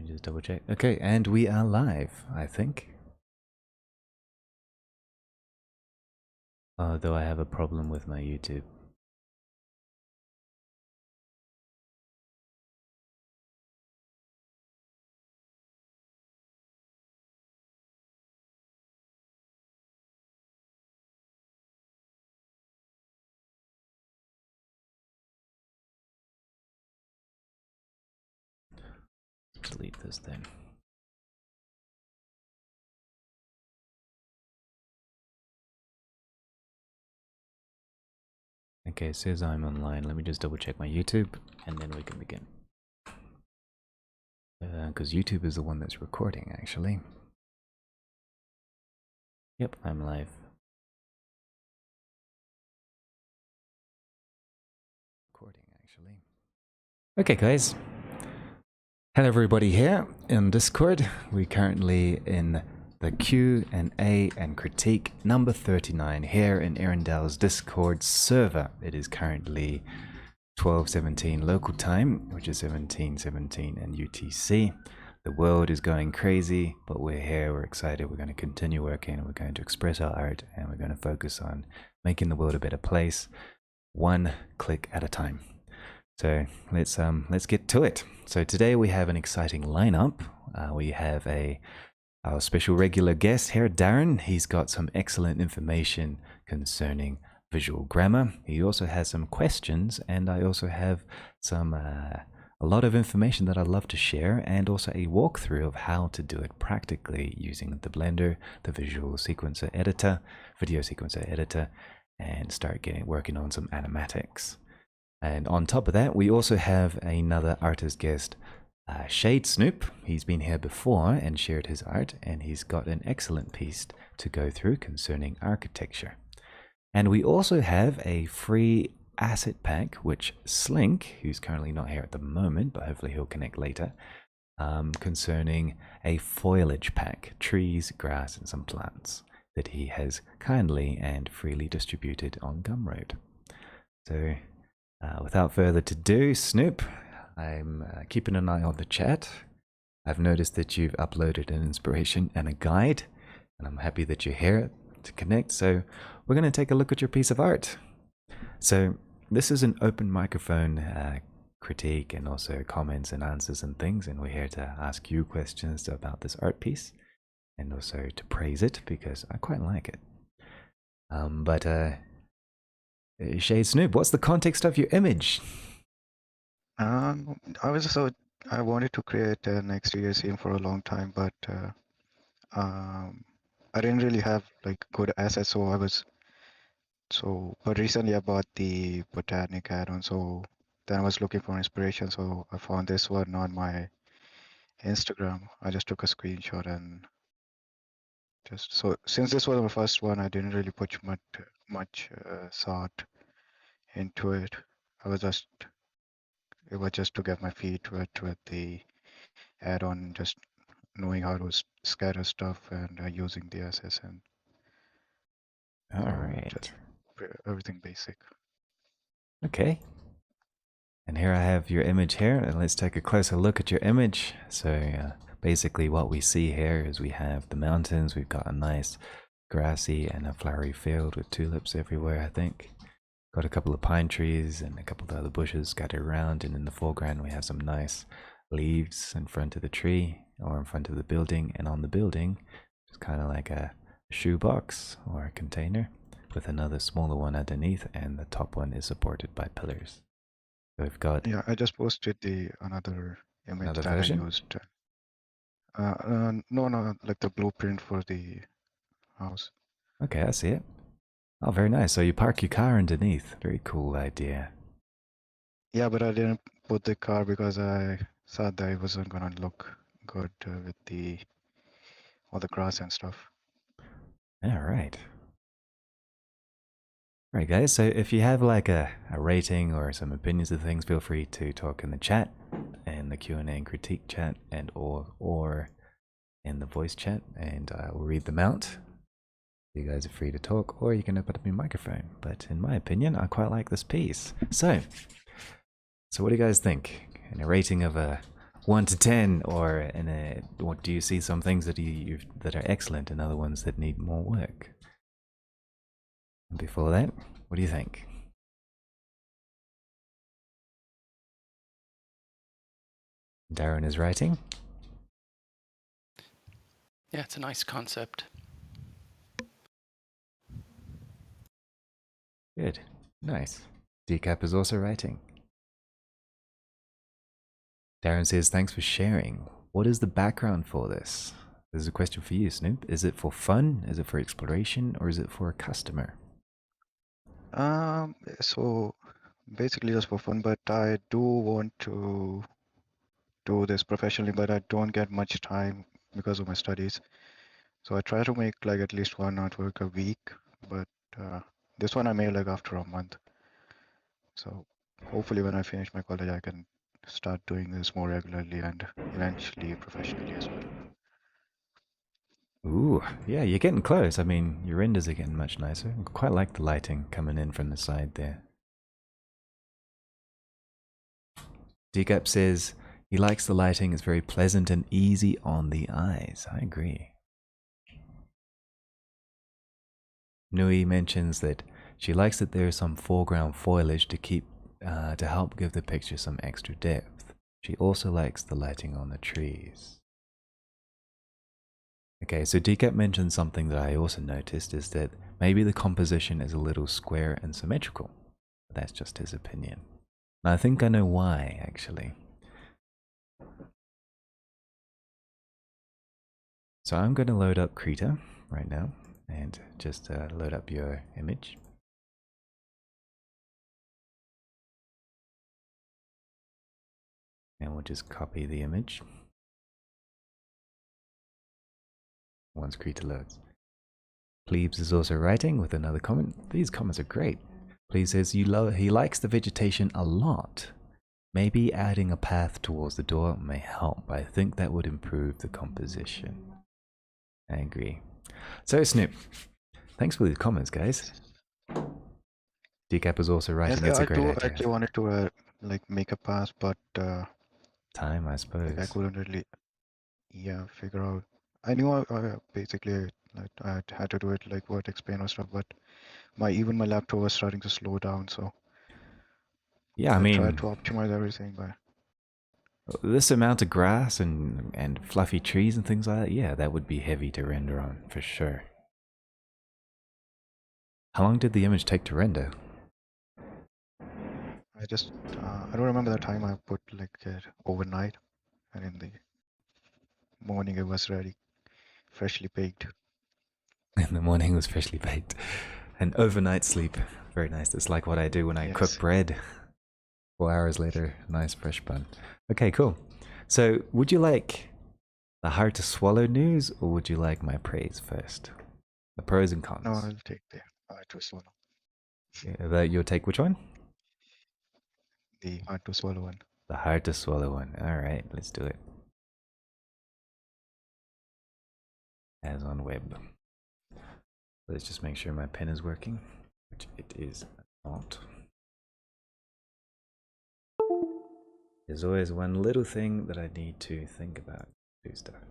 me just double check. Okay, and we are live, I think. Though I have a problem with my YouTube. Delete this then. Okay, it says I'm online. Let me just double check my YouTube and then we can begin. Because YouTube is the one that's recording, actually. Yep, I'm live. Recording, actually. Okay, guys. Hello, everybody here in Discord. We're currently in the Q&A and critique number 39 here in Arundel's Discord server. It is currently 12:17 local time, which is 17:17 in UTC. The world is going crazy, but we're here, we're excited, we're going to continue working, we're going to express our art, and we're going to focus on making the world a better place, one click at a time. So let's get to it. So today we have an exciting lineup. We have our special regular guest here, Darren. He's got some excellent information concerning visual grammar. He also has some questions, and I also have some a lot of information that I'd love to share, and also a walkthrough of how to do it practically using the Blender, the visual sequencer editor, video sequencer editor, and start working on some animatics. And on top of that, we also have another artist guest, Shade Snoop. He's been here before and shared his art, and he's got an excellent piece to go through concerning architecture. And we also have a free asset pack, which Slink, who's currently not here at the moment, but hopefully he'll connect later, concerning a foliage pack, trees, grass, and some plants that he has kindly and freely distributed on Gumroad. So without further ado, Snoop, I'm keeping an eye on the chat. I've noticed that you've uploaded an inspiration and a guide, and I'm happy that you're here to connect. So we're going to take a look at your piece of art. So this is an open microphone critique and also comments and answers and things, and we're here to ask you questions about this art piece and also to praise it because I quite like it. Shade Snoop, what's the context of your image? I wanted to create an exterior scene for a long time, but I didn't really have like good assets, but recently I bought the Botanic add-on, so then I was looking for inspiration, so I found this one on my Instagram. I just took a screenshot and since this was my first one, I didn't really put much thought into it. It was just to get my feet wet with the add-on, just knowing how to scatter stuff and using the assets and All right. just everything basic. Okay. And here I have your image here, and let's take a closer look at your image. So basically what we see here is we have the mountains, we've got a nice grassy and a flowery field with tulips everywhere, I think. Got a couple of pine trees and a couple of other bushes scattered around, and in the foreground we have some nice leaves in front of the tree or in front of the building, and on the building it's kind of like a shoebox or a container with another smaller one underneath, and the top one is supported by pillars. So we've got... Yeah, I just posted another image that version? I used. No, like the blueprint for the house. Okay, I see it. Oh, very nice. So you park your car underneath. Very cool idea. Yeah, but I didn't put the car because I thought that it wasn't gonna look good with all the grass and stuff. All right. All right, guys. So if you have like a rating or some opinions of things, feel free to talk in the chat and the Q&A and critique chat, and or in the voice chat, and I will read them out. You guys are free to talk, or you can open up your microphone. But in my opinion, I quite like this piece. So what do you guys think? And a rating of a 1 to 10, or or do you see some things that that are excellent and other ones that need more work? And before that, what do you think? Darren is writing. Yeah, it's a nice concept. Good. Nice. Decap is also writing. Darren says, thanks for sharing. What is the background for this? This is a question for you, Snoop. Is it for fun? Is it for exploration? Or is it for a customer? So basically just for fun, but I do want to do this professionally, but I don't get much time because of my studies. So I try to make like at least one artwork a week, but this one I made like after a month. So hopefully when I finish my college, I can start doing this more regularly and eventually professionally as well. Ooh, yeah, you're getting close. I mean, your renders are getting much nicer. I quite like the lighting coming in from the side there. Decap says he likes the lighting. It's very pleasant and easy on the eyes. I agree. Nui mentions that she likes that there is some foreground foliage to help give the picture some extra depth. She also likes the lighting on the trees. Okay, so Decap mentioned something that I also noticed, is that maybe the composition is a little square and symmetrical. That's just his opinion. And I think I know why, actually. So I'm going to load up Krita right now and just load up your image. And we'll just copy the image once Krita loads. Plebes is also writing with another comment. These comments are great. Plebes says he likes the vegetation a lot. Maybe adding a path towards the door may help. I think that would improve the composition. I agree. So Snoop, thanks for the comments, guys. Decap is also writing. Yes, It's a I great do idea. actually wanted to like make a pass, but Time, I like suppose. I couldn't really, figure out. I knew I basically like I had to do it like what explain or stuff, but even my laptop was starting to slow down, so Yeah, I I tried mean, to optimize everything, but this amount of grass and fluffy trees and things like that, yeah, that would be heavy to render on, for sure. How long did the image take to render? I just I don't remember the time I put like it overnight, and in the morning it was ready, freshly baked. In the morning it was freshly baked. And overnight sleep, very nice. It's like what I do when I cook Yes. bread. 4 hours later, nice fresh bun. Okay, cool. So would you like the hard to swallow news, or would you like my praise first? The pros and No, cons. I'll take the hard to swallow. Yeah, you'll take which one? The hard to swallow one. The hard to swallow one. All right, let's do it. As on web. Let's just make sure my pen is working, which it is not. There's always one little thing that I need to think about. Do stuff.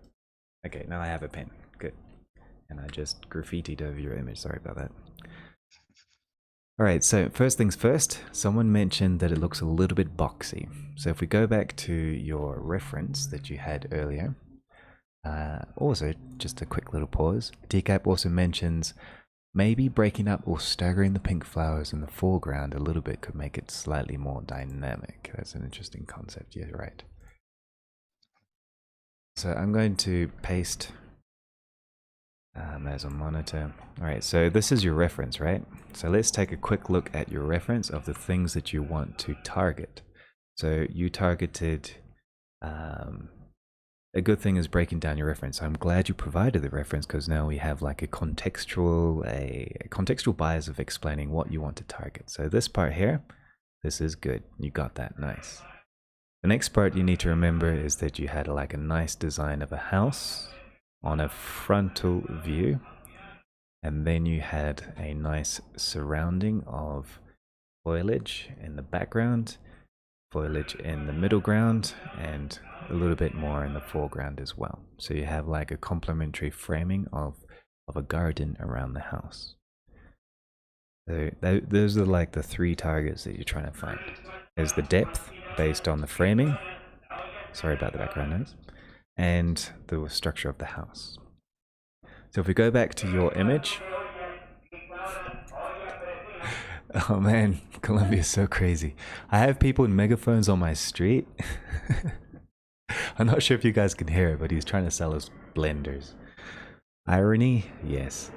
Okay, now I have a pen. Good. And I just graffitied over your image. Sorry about that. Alright, so first things first, someone mentioned that it looks a little bit boxy. So if we go back to your reference that you had earlier, also just a quick little pause, Decap also mentions maybe breaking up or staggering the pink flowers in the foreground a little bit could make it slightly more dynamic. That's an interesting concept, yeah, right. So I'm going to paste as a monitor. Alright, so this is your reference, right? So let's take a quick look at your reference of the things that you want to target. So you targeted, a good thing is breaking down your reference. I'm glad you provided the reference, because now we have like a contextual bias of explaining what you want to target. So this part here, this is good. You got that, nice. The next part you need to remember is that you had like a nice design of a house on a frontal view, and then you had a nice surrounding of foliage in the background foliage in the middle ground and a little bit more in the foreground as well. So you have like a complementary framing of a garden around the house. So those are like the three targets that you're trying to find. There's the depth based on the framing. Sorry about the background noise. And the structure of the house. So if we go back to your image. Oh man, Colombia is so crazy. I have people with megaphones on my street. I'm not sure if you guys can hear it, but he's trying to sell us blenders. Irony? Yes.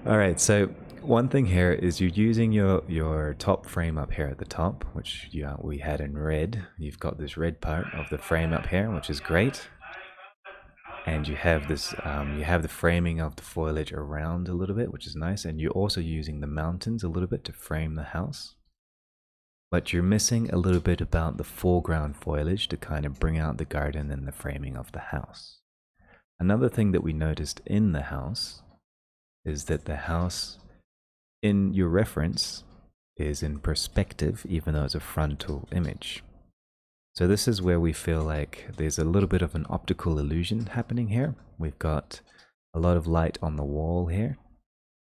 All right, so one thing here is you're using your top frame up here at the top, which we had in red. You've got this red part of the frame up here, which is great. And you have this, you have the framing of the foliage around a little bit, which is nice. And you're also using the mountains a little bit to frame the house. But you're missing a little bit about the foreground foliage to kind of bring out the garden and the framing of the house. Another thing that we noticed in the house is that the house in your reference is in perspective, even though it's a frontal image. So this is where we feel like there's a little bit of an optical illusion happening here. We've got a lot of light on the wall here,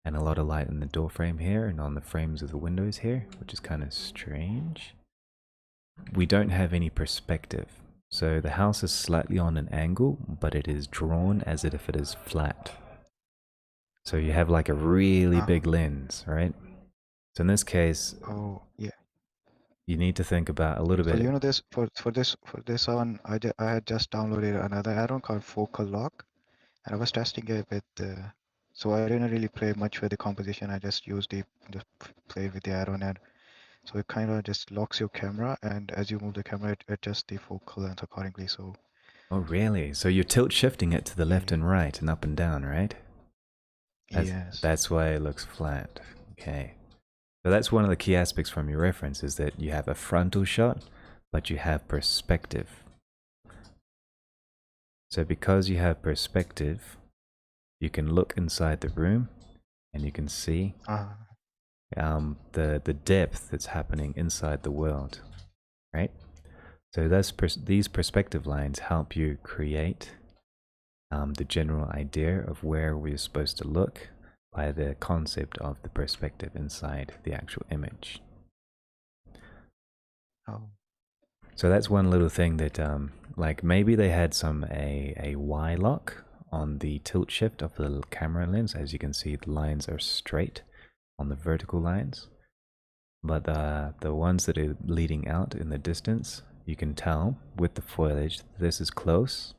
and a lot of light in the door frame here, and on the frames of the windows here, which is kind of strange. We don't have any perspective. So the house is slightly on an angle, but it is drawn as if it is flat. So you have like a really big lens, right? So in this case, you need to think about a little bit. So you know this for this one, I had just downloaded another add-on called Focal Lock, and I was testing it with so I didn't really play much with the composition. I just played with the add-on, and so it kind of just locks your camera, and as you move the camera, it adjusts the focal length accordingly. So. Oh really? So you're tilt shifting it to the left and right and up and down, right? Yes. That's why it looks flat. Okay. So that's one of the key aspects from your reference, is that you have a frontal shot, but you have perspective. So because you have perspective, you can look inside the room and you can see the depth that's happening inside the world, right? So these perspective lines help you create the general idea of where we're supposed to look by the concept of the perspective inside the actual image. So that's one little thing that, like maybe they had a Y lock on the tilt shift of the camera lens. As you can see, the lines are straight on the vertical lines, but the ones that are leading out in the distance, you can tell with the foliage, this is close,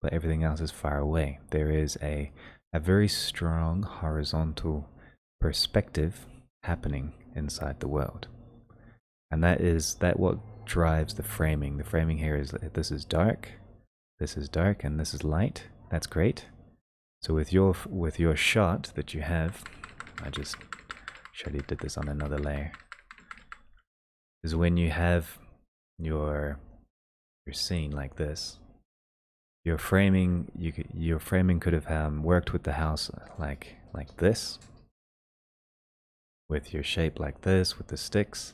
but everything else is far away. There is a very strong horizontal perspective happening inside the world. And that what drives the framing. The framing here is this is dark, and this is light. That's great. So with your shot that you have, I just showed you did this on another layer, is when you have your scene like this, your framing could have worked with the house like this, with your shape like this, with the sticks,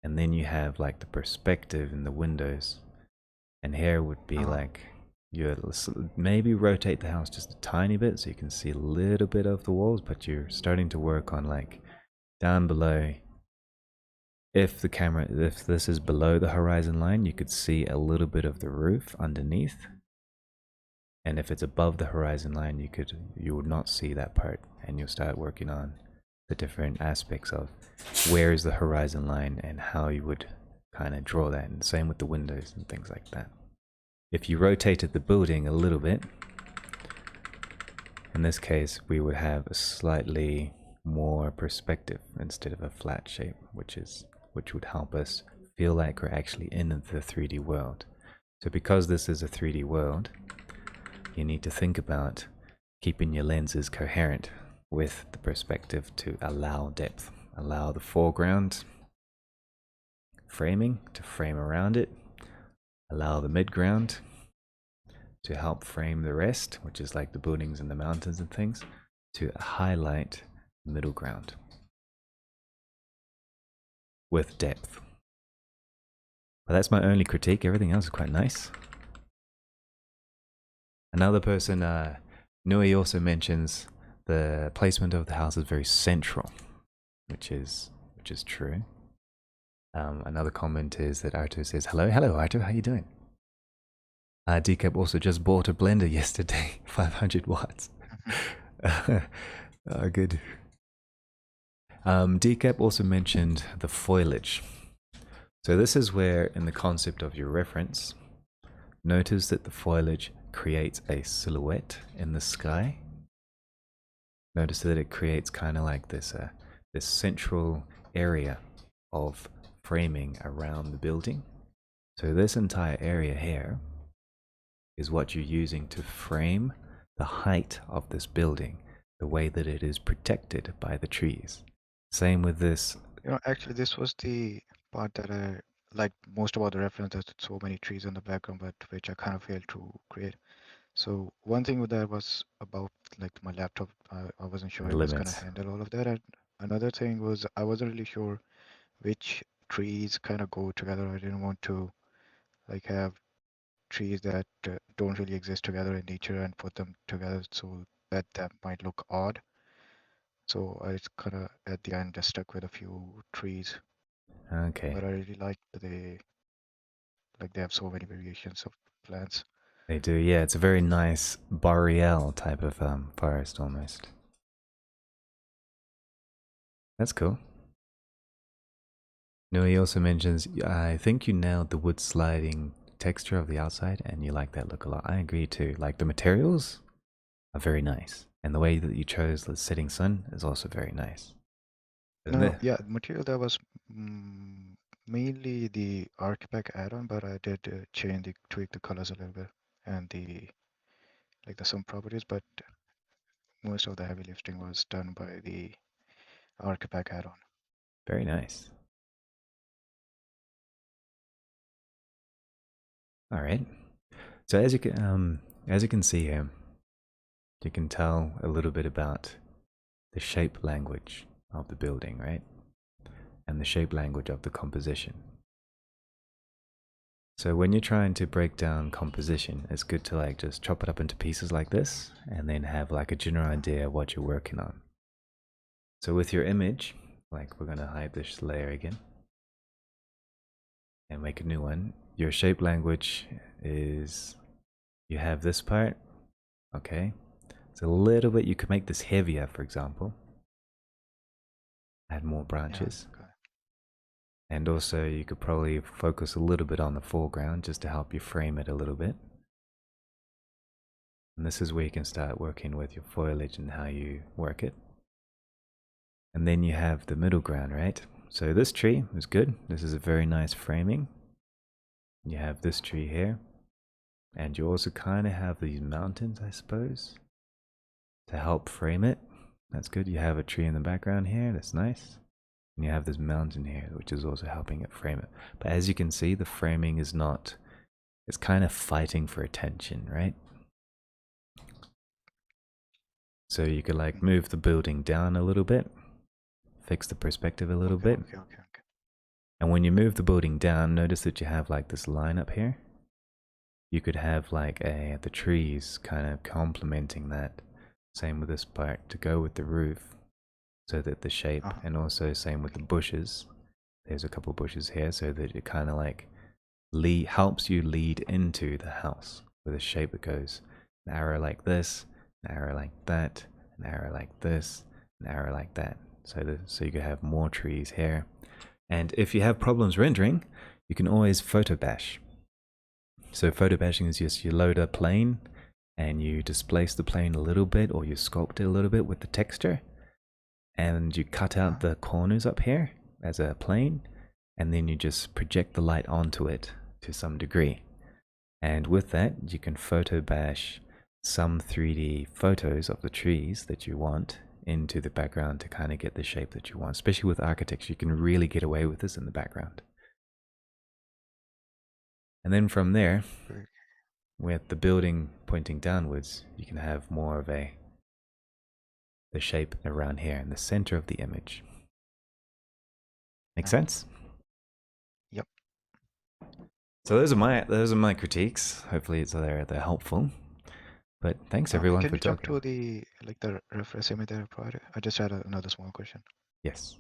and then you have like the perspective in the windows, and here would be like you maybe rotate the house just a tiny bit so you can see a little bit of the walls, but you're starting to work on like down below. If this is below the horizon line, you could see a little bit of the roof underneath. And if it's above the horizon line, you would not see that part, and you'll start working on the different aspects of where is the horizon line and how you would kind of draw that. And same with the windows and things like that. If you rotated the building a little bit, in this case, we would have a slightly more perspective instead of a flat shape, which would help us feel like we're actually in the 3D world. So because this is a 3D world, you need to think about keeping your lenses coherent with the perspective to allow depth, allow the foreground framing to frame around it, allow the midground to help frame the rest, which is like the buildings and the mountains and things, to highlight the middle ground. with depth. But that's my only critique. Everything else is quite nice. Another person, Nui, also mentions the placement of the house is very central, which is true. Another comment is that Arto says, hello Arto, how you doing? Decap also just bought a blender yesterday, 500 watts. Good. Decap also mentioned the foliage. So this is where, in the concept of your reference, notice that the foliage creates a silhouette in the sky. Notice that it creates kind of like this central area of framing around the building. So this entire area here is what you're using to frame the height of this building, the way that it is protected by the trees. Same with this. Actually, this was the part that I liked most about the reference. There's so many trees in the background, but which I kind of failed to create. So one thing with that was about like my laptop. I wasn't sure The it was gonna limits. handle all of that. And another thing was I wasn't really sure which trees kind of go together. I didn't want to like have trees that don't really exist together in nature and put them together so that might look odd. So I just kind of at the end just stuck with a few trees, Okay. but I really like they have so many variations of plants. They do, yeah. It's a very nice boreal type of forest almost. That's cool. No, he also mentions, I think you nailed the wood sliding texture of the outside and you like that look a lot. I agree too. Like the materials are very nice. And the way that you chose the setting sun is also very nice. Yeah, the material that was mainly the Architect add-on, but I did tweak the colors a little bit and the some properties, but most of the heavy lifting was done by the Architect add-on. Very nice. All right. So as you can see here, you can tell a little bit about the shape language of the building, right? And the shape language of the composition. So when you're trying to break down composition, it's good to like just chop it up into pieces like this and then have like a general idea of what you're working on. So with your image, like we're going to hide this layer again and make a new one. Your shape language is, you have this part, okay? It's a little bit, you could make this heavier, for example. Add more branches. Yeah, okay. And also you could probably focus a little bit on the foreground just to help you frame it a little bit. And this is where you can start working with your foliage and how you work it. And then you have the middle ground, right? So this tree is good. This is a very nice framing. You have this tree here. And you also kind of have these mountains, I suppose, to help frame it. That's good. You have a tree in the background here. That's nice. And you have this mountain here, which is also helping it frame it. But as you can see, the framing is not, it's kind of fighting for attention, right? So you could like move the building down a little bit, fix the perspective a little bit. Okay. And when you move the building down, notice that you have like this line up here. You could have like the trees kind of complementing that. Same with this part to go with the roof so that the shape, and also same with the bushes. There's a couple bushes here so that it kind of like helps you lead into the house with a shape that goes an arrow like this, an arrow like that, an arrow like this, an arrow like that. So you could have more trees here. And if you have problems rendering, you can always photo bash. So photo bashing is just you load a plane and you displace the plane a little bit, or you sculpt it a little bit with the texture, and you cut out the corners up here as a plane, and then you just project the light onto it to some degree. And with that, you can photo bash some 3D photos of the trees that you want into the background to kind of get the shape that you want. Especially with architecture, you can really get away with this in the background. And then from there, with the building pointing downwards, you can have more of the shape around here in the center of the image. Make sense? So those are my critiques. Hopefully they're helpful. But thanks everyone Can for you jump talking. to the reference image that I provided? I just had another small question. Yes.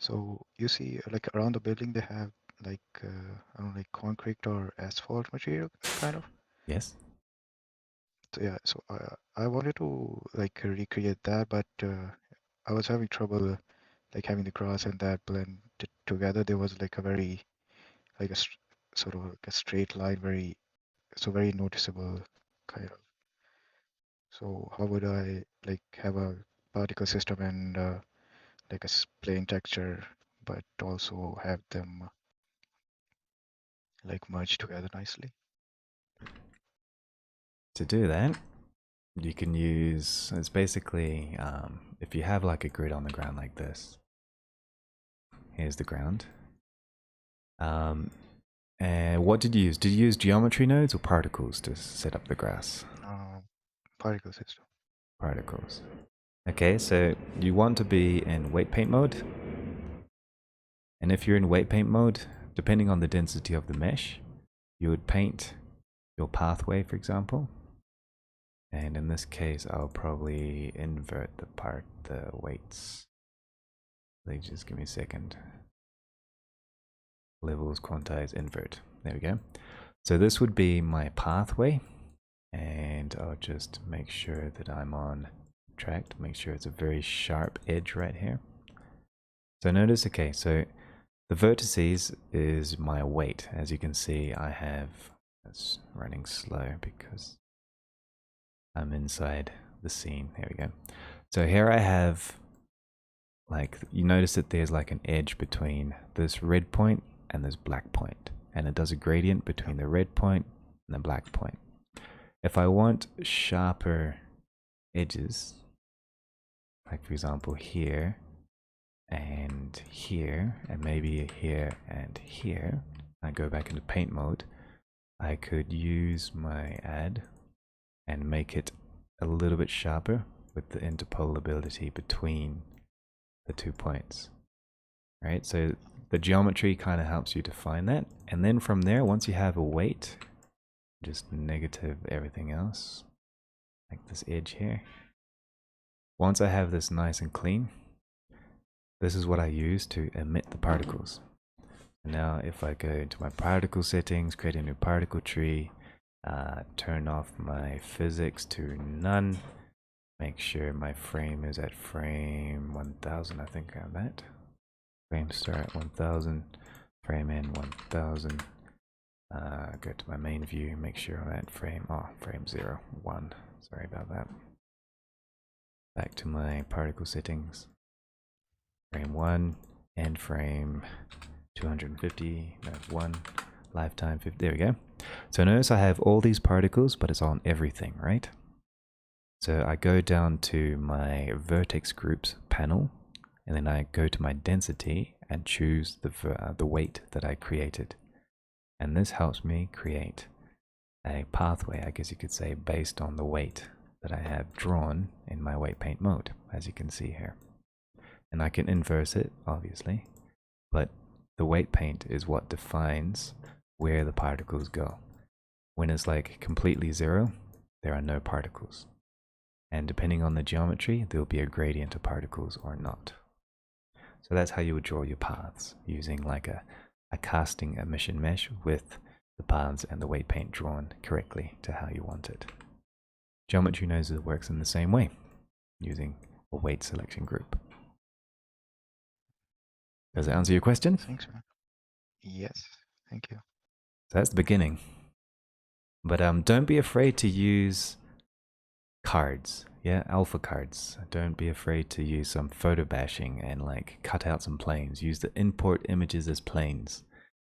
So you see, like around the building, they have like I don't know, like concrete or asphalt material, kind of. Yes. So yeah, so I wanted to like recreate that, but I was having trouble like having the grass and that blend together. There was like a very like a sort of like a straight line, very noticeable kind of. So how would I like have a particle system and like a plain texture, but also have them like merge together nicely? To do that, you can use, it's basically, if you have like a grid on the ground like this, here's the ground. And what did you use? Did you use geometry nodes or particles to set up the grass? Particle system. Particles. Okay, so you want to be in weight paint mode. And if you're in weight paint mode, depending on the density of the mesh, you would paint your pathway, for example. And in this case, I'll probably invert the weights. Just give me a second. Levels, quantize, invert. There we go. So this would be my pathway. And I'll just make sure that I'm on track to make sure it's a very sharp edge right here. So notice, okay, so the vertices is my weight. As you can see, I have, it's running slow because I'm inside the scene. There we go. So here I have, like, you notice that there's like an edge between this red point and this black point, and it does a gradient between the red point and the black point. If I want sharper edges, like for example here and here, and maybe here and here, I go back into paint mode, I could use my add and make it a little bit sharper with the interpolability between the 2 points. Right, so the geometry kind of helps you define that, and then from there, once you have a weight, just negative everything else, like this edge here. Once I have this nice and clean, this is what I use to emit the particles. And now if I go into my particle settings, create a new particle tree, turn off my physics to none, make sure my frame is at frame 1000, I think I have that. Frame start 1000, frame end 1000. Go to my main view, make sure I'm at frame 0, 1. Sorry about that. Back to my particle settings. Frame 1, end frame 250, no, 1, lifetime 50. There we go. So notice I have all these particles, but it's on everything, right? So I go down to my vertex groups panel, and then I go to my density and choose the weight that I created. And this helps me create a pathway, I guess you could say, based on the weight that I have drawn in my weight paint mode, as you can see here. And I can inverse it, obviously, but the weight paint is what defines where the particles go. When it's like completely zero, there are no particles. And depending on the geometry, there'll be a gradient of particles or not. So that's how you would draw your paths, using like a casting emission mesh with the paths and the weight paint drawn correctly to how you want it. Geometry knows it works in the same way, using a weight selection group. Does that answer your question? Thanks, man. Yes, thank you. So that's the beginning. But don't be afraid to use cards, yeah, alpha cards. Don't be afraid to use some photo bashing and like cut out some planes. Use the import images as planes,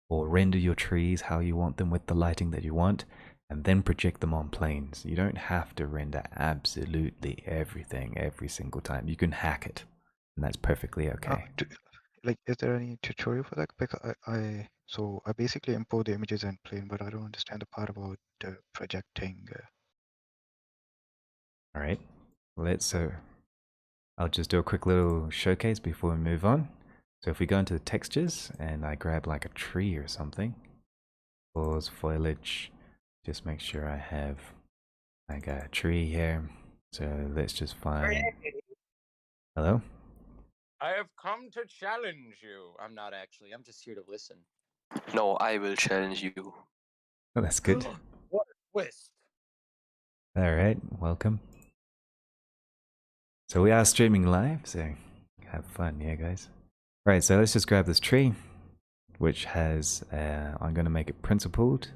or render your trees how you want them with the lighting that you want, and then project them on planes. You don't have to render absolutely everything every single time. You can hack it, and that's perfectly okay. Like, is there any tutorial for that? Because I basically import the images and plane, but I don't understand the part about projecting. All right, I'll just do a quick little showcase before we move on. So if we go into the textures and I grab like a tree or something, pause, foliage. Just make sure I have like a tree here. So let's just find. Hello? I have come to challenge you. I'm not actually. I'm just here to listen. No, I will challenge you. Oh, that's good. What a twist. All right, welcome. So we are streaming live, so have fun, yeah, guys. Right, so let's just grab this tree, which has, I'm going to make it principled.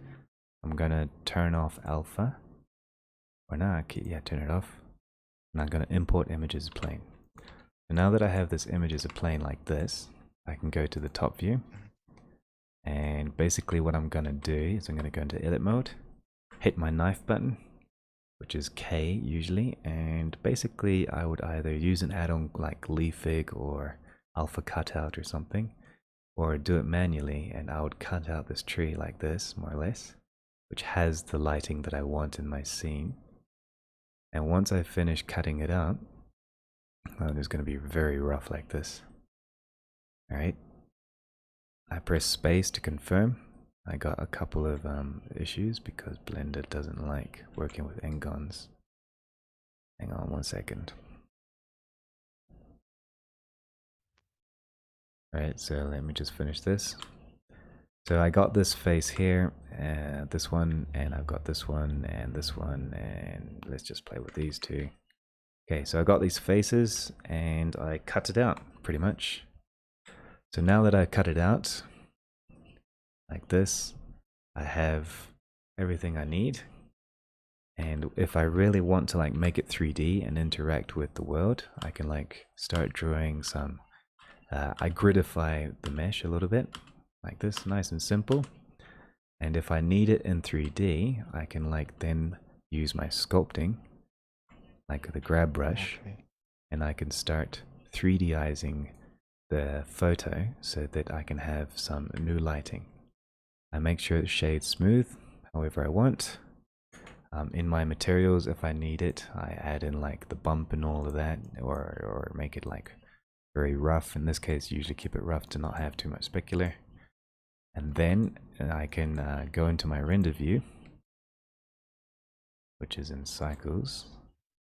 I'm going to turn off alpha. Or not, yeah, turn it off. And I'm going to import images plane. So now that I have this image as a plane like this, I can go to the top view. And basically what I'm going to do is I'm going to go into edit mode, hit my knife button, which is K usually, and basically I would either use an add-on like Leafig or Alpha Cutout or something, or do it manually, and I would cut out this tree like this, more or less, which has the lighting that I want in my scene. And once I finish cutting it out, it's going to be very rough like this. Alright, I press space to confirm. I got a couple of issues because Blender doesn't like working with n-gons. Hang on 1 second. Alright, so let me just finish this. So I got this face here, this one, and I've got this one, and let's just play with these two. Okay, so I got these faces, and I cut it out, pretty much. So now that I cut it out, like this, I have everything I need. And if I really want to like make it 3D and interact with the world, I can like start drawing some, I gridify the mesh a little bit, like this, nice and simple. And if I need it in 3D, I can like then use my sculpting, like the grab brush, and I can start 3Dizing the photo so that I can have some new lighting. I make sure it shades smooth, however I want. In my materials, if I need it, I add in like the bump and all of that, or make it like very rough. In this case, usually keep it rough to not have too much specular. And then I can go into my render view, which is in cycles.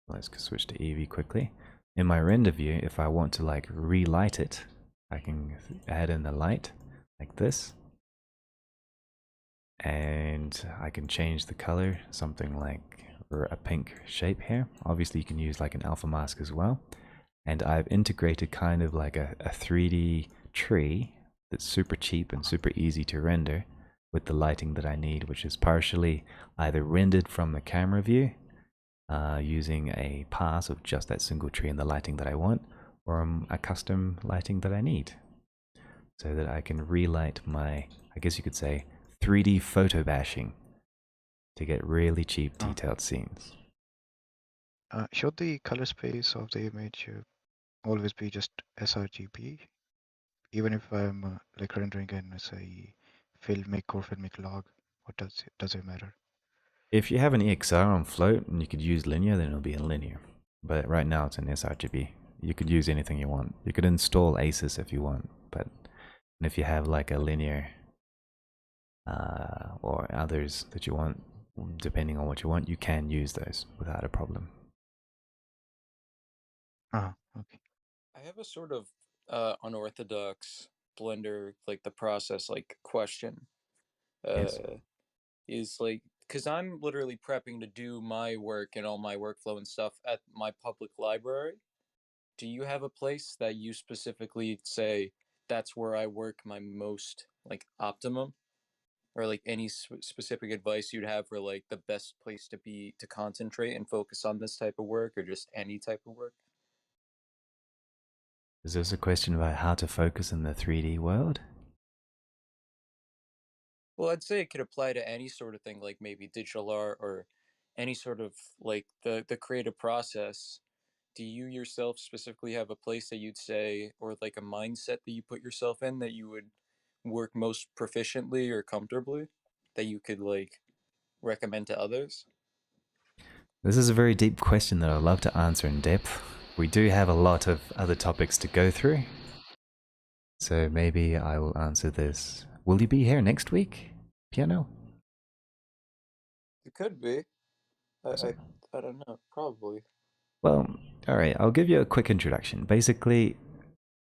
Let's switch to Eevee quickly. In my render view, if I want to like relight it, I can add in the light like this. And I can change the color, something like a pink shape here. Obviously you can use like an alpha mask as well. And I've integrated kind of like a 3D tree that's super cheap and super easy to render with the lighting that I need, which is partially either rendered from the camera view using a pass of just that single tree and the lighting that I want, or a custom lighting that I need, so that I can relight my, I guess you could say, 3D photo bashing to get really cheap detailed scenes. Should the color space of the image always be just sRGB, even if I'm like rendering in, say, filmic or filmic log? What does it matter? If you have an EXR on float and you could use linear, then it'll be in linear. But right now it's in sRGB. You could use anything you want. You could install ACES if you want, but if you have like a linear or others that you want, depending on what you want, you can use those without a problem. Okay. I have a sort of unorthodox Blender, like the process, like question. Yes. Is like, because I'm literally prepping to do my work and all my workflow and stuff at my public library. Do you have a place that you specifically say that's where I work my most like optimum? Or like any specific advice you'd have for like the best place to be to concentrate and focus on this type of work, or just any type of work? Is this a question about how to focus in the 3D world? Well, I'd say it could apply to any sort of thing, like maybe digital art or any sort of like the creative process. Do you yourself specifically have a place that you'd say, or like a mindset that you put yourself in, that you would work most proficiently or comfortably, that you could like recommend to others? This is a very deep question that I'd love to answer in depth. We do have a lot of other topics to go through, so maybe I will answer this. Will you be here next week, Piano? It could be. I don't know. Probably. Well, all right, I'll give you a quick introduction. Basically,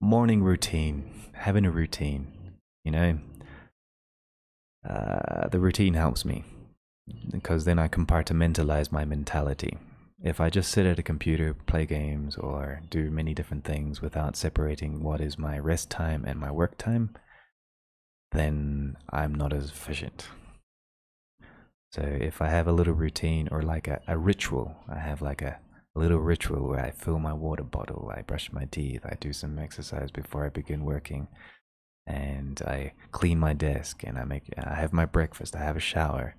morning routine, having a routine, you know, the routine helps me because then I compartmentalize my mentality. If I just sit at a computer, play games, or do many different things without separating what is my rest time and my work time, then I'm not as efficient. So if I have a little routine or like a ritual, I have like a little ritual where I fill my water bottle, I brush my teeth, I do some exercise before I begin working, and I clean my desk, and I have my breakfast, I have a shower,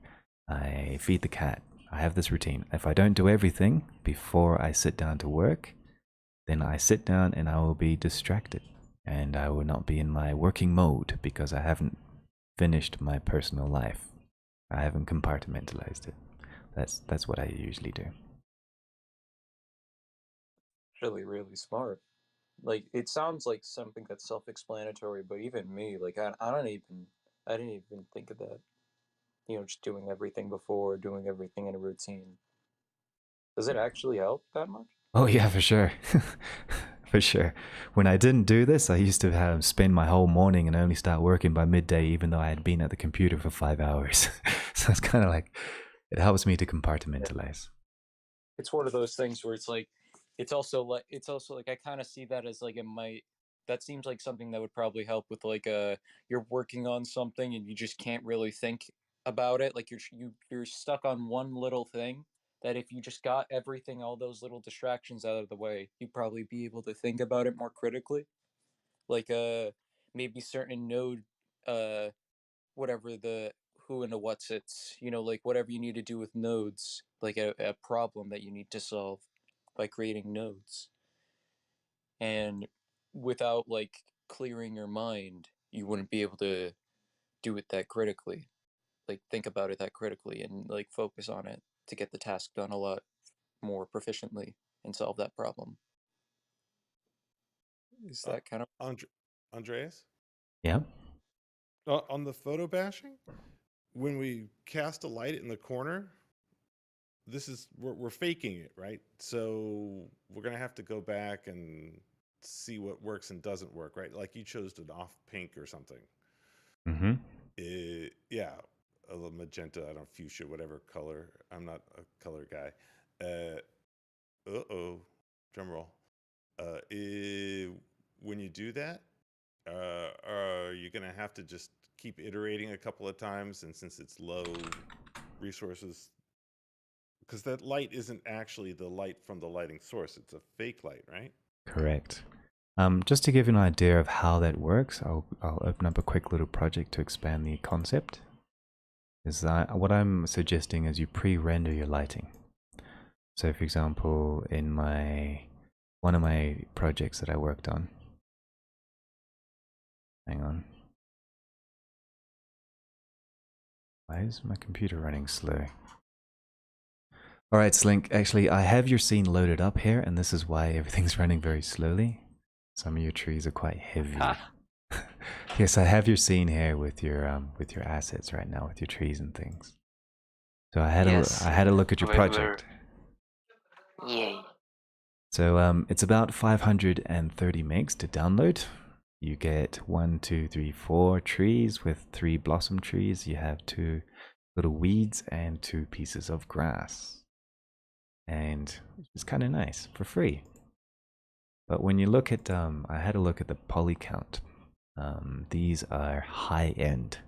I feed the cat. I have this routine. If I don't do everything before I sit down to work, then I sit down and I will be distracted, and I will not be in my working mode because I haven't finished my personal life. I haven't compartmentalized it. That's what I usually do. Really, really smart. Like, it sounds like something that's self-explanatory, but even me, like, I didn't even think of that. You know, just doing everything before, doing everything in a routine. Does it actually help that much? Oh yeah, for sure. For sure. When I didn't do this, I used to spend my whole morning and only start working by midday, even though I had been at the computer for 5 hours. So it's kind of like, it helps me to compartmentalize. It's one of those things where it's also like I kind of see that as like that seems like something that would probably help with like you're working on something and you just can't really think about it, like you're stuck on one little thing, that if you just got everything, all those little distractions out of the way, you'd probably be able to think about it more critically, like maybe certain node, uh whatever the who and the what's it's, you know, like whatever you need to do with nodes, like a problem that you need to solve by creating nodes. And without like clearing your mind, you wouldn't be able to do it that critically, like think about it that critically and like focus on it to get the task done a lot more proficiently and solve that problem. Is that kind of Andreas? Yeah. On the photo bashing, when we cast a light in the corner, we're faking it, right? So we're gonna have to go back and see what works and doesn't work, right? Like you chose an off pink or something. Mm-hmm. Yeah, a little magenta, I don't know, fuchsia, whatever color. I'm not a color guy. Drum roll. When you do that, are you gonna have to just keep iterating a couple of times? And since it's low resources, because that light isn't actually the light from the lighting source, it's a fake light, right? Correct. Just to give you an idea of how that works, I'll open up a quick little project to expand the concept. What I'm suggesting is you pre-render your lighting. So for example, in one of my projects that I worked on, hang on. Why is my computer running slow? All right, Slink, actually I have your scene loaded up here, and this is why everything's running very slowly. Some of your trees are quite heavy. Yes, I have your scene here with your assets right now, with your trees and things. So I had a look at your project. Yay. So it's about 530 megs to download. You get 1, 2, 3, 4 trees with 3 blossom trees. You have 2 little weeds and 2 pieces of grass. And it's kind of nice for free. But when you look at, I had a look at the poly count. These are high end.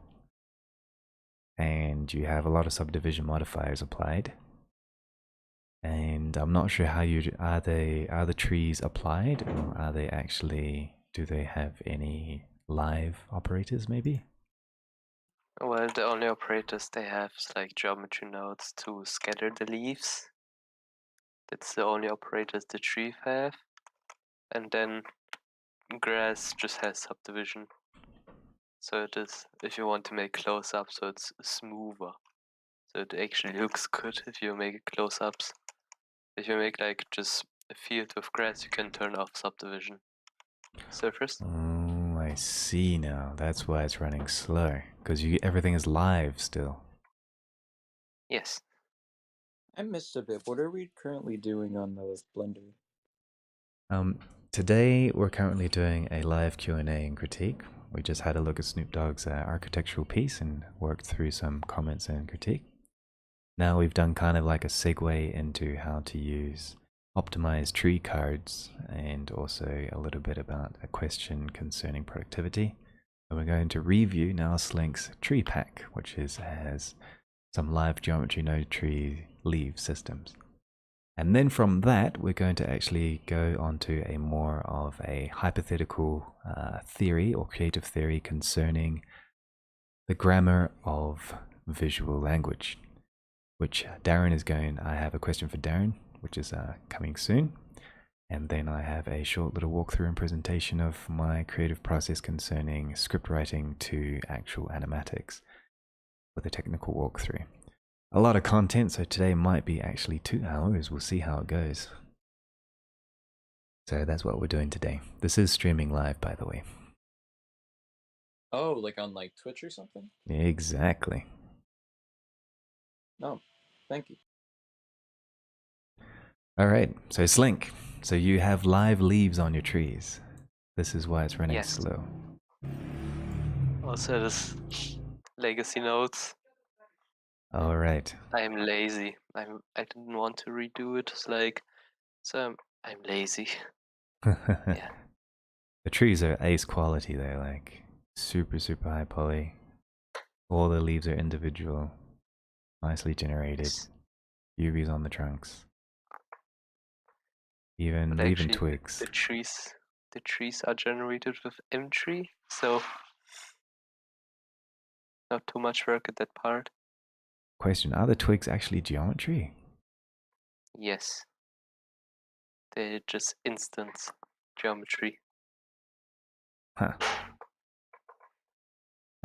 And you have a lot of subdivision modifiers applied. And I'm not sure how are the trees applied, or are they actually, do they have any live operators maybe? Well, the only operators they have is like geometry nodes to scatter the leaves. That's the only operators the tree have. And then grass just has subdivision. So it is, if you want to make close-ups, so it's smoother. So it actually looks good if you make close-ups. If you make like just a field with grass, you can turn off subdivision surface. Oh, I see now. That's why it's running slow, because everything is live still. Yes. I missed a bit. What are we currently doing on the Blender? Today we're currently doing a live Q&A and critique. We just had a look at Snoop Dogg's architectural piece and worked through some comments and critique. Now we've done kind of like a segue into how to use optimized tree cards and also a little bit about a question concerning productivity. And we're going to review now Slink's tree pack, which has some live geometry node tree leaf systems. And then from that, we're going to actually go on to a more of a hypothetical theory or creative theory concerning the grammar of visual language, which Darren is going. I have a question for Darren, which is coming soon. And then I have a short little walkthrough and presentation of my creative process concerning script writing to actual animatics with a technical walkthrough. A lot of content, so today might be actually 2 hours. We'll see how it goes. So that's what we're doing today. This is streaming live, by the way. Oh, like on like Twitch or something? Exactly. No, thank you. All right, so Slink. So you have live leaves on your trees. This is why it's running Yes. slow. Also, this legacy notes. All right. I'm lazy. I didn't want to redo it. It's like, so I'm lazy. Yeah. The trees are ace quality. They're like super, super high poly. All the leaves are individual, nicely generated. Yes. UVs on the trunks. But Even actually, twigs. the trees are generated with M-tree, so not too much work at that part. Question, are the twigs actually geometry? Yes. They're just instance geometry. Huh.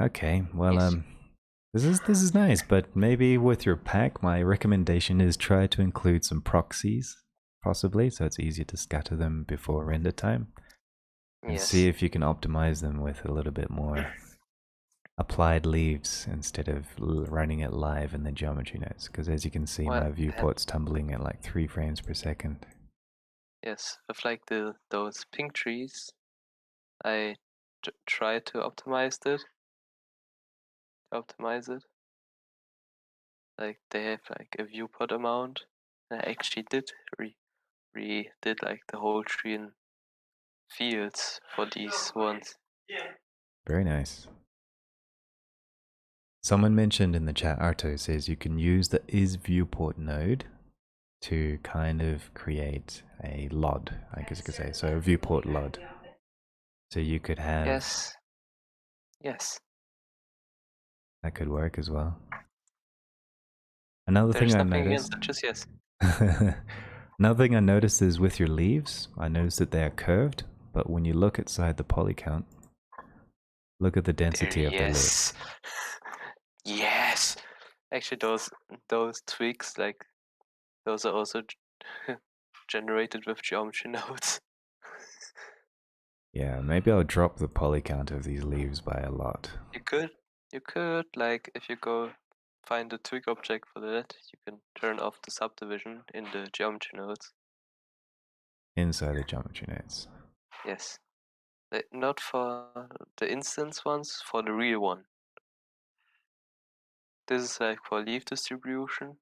Okay, well, Yes. this is nice, but maybe with your pack, my recommendation is try to include some proxies, possibly, so it's easier to scatter them before render time. And Yes. see if you can optimize them with a little bit more applied leaves instead of running it live in the geometry nodes. Because as you can see, Well, my viewport's tumbling at like 3 frames per second. Yes, with like those pink trees, I tried to optimize it. Like they have like a viewport amount. And I actually did did like the whole tree in fields for these ones. Very nice. Someone mentioned in the chat, Arto says you can use the isViewport node to kind of create a LOD, I guess you could say. So a viewport LOD. So you could have... Yes. Yes. That could work as well. Another There's thing I nothing noticed... against it, just yes. Another thing I noticed is with your leaves, I noticed that they are curved, but when you look inside the poly count, look at the density of the leaf. Yes. Yes. Actually, those twigs, like those are also generated with geometry nodes. Yeah, maybe I'll drop the poly count of these leaves by a lot. You could like if you go find a twig object for that, you can turn off the subdivision in the geometry nodes. Inside the geometry nodes. Yes. Not for the instance ones, for the real one. This is like for leaf distribution.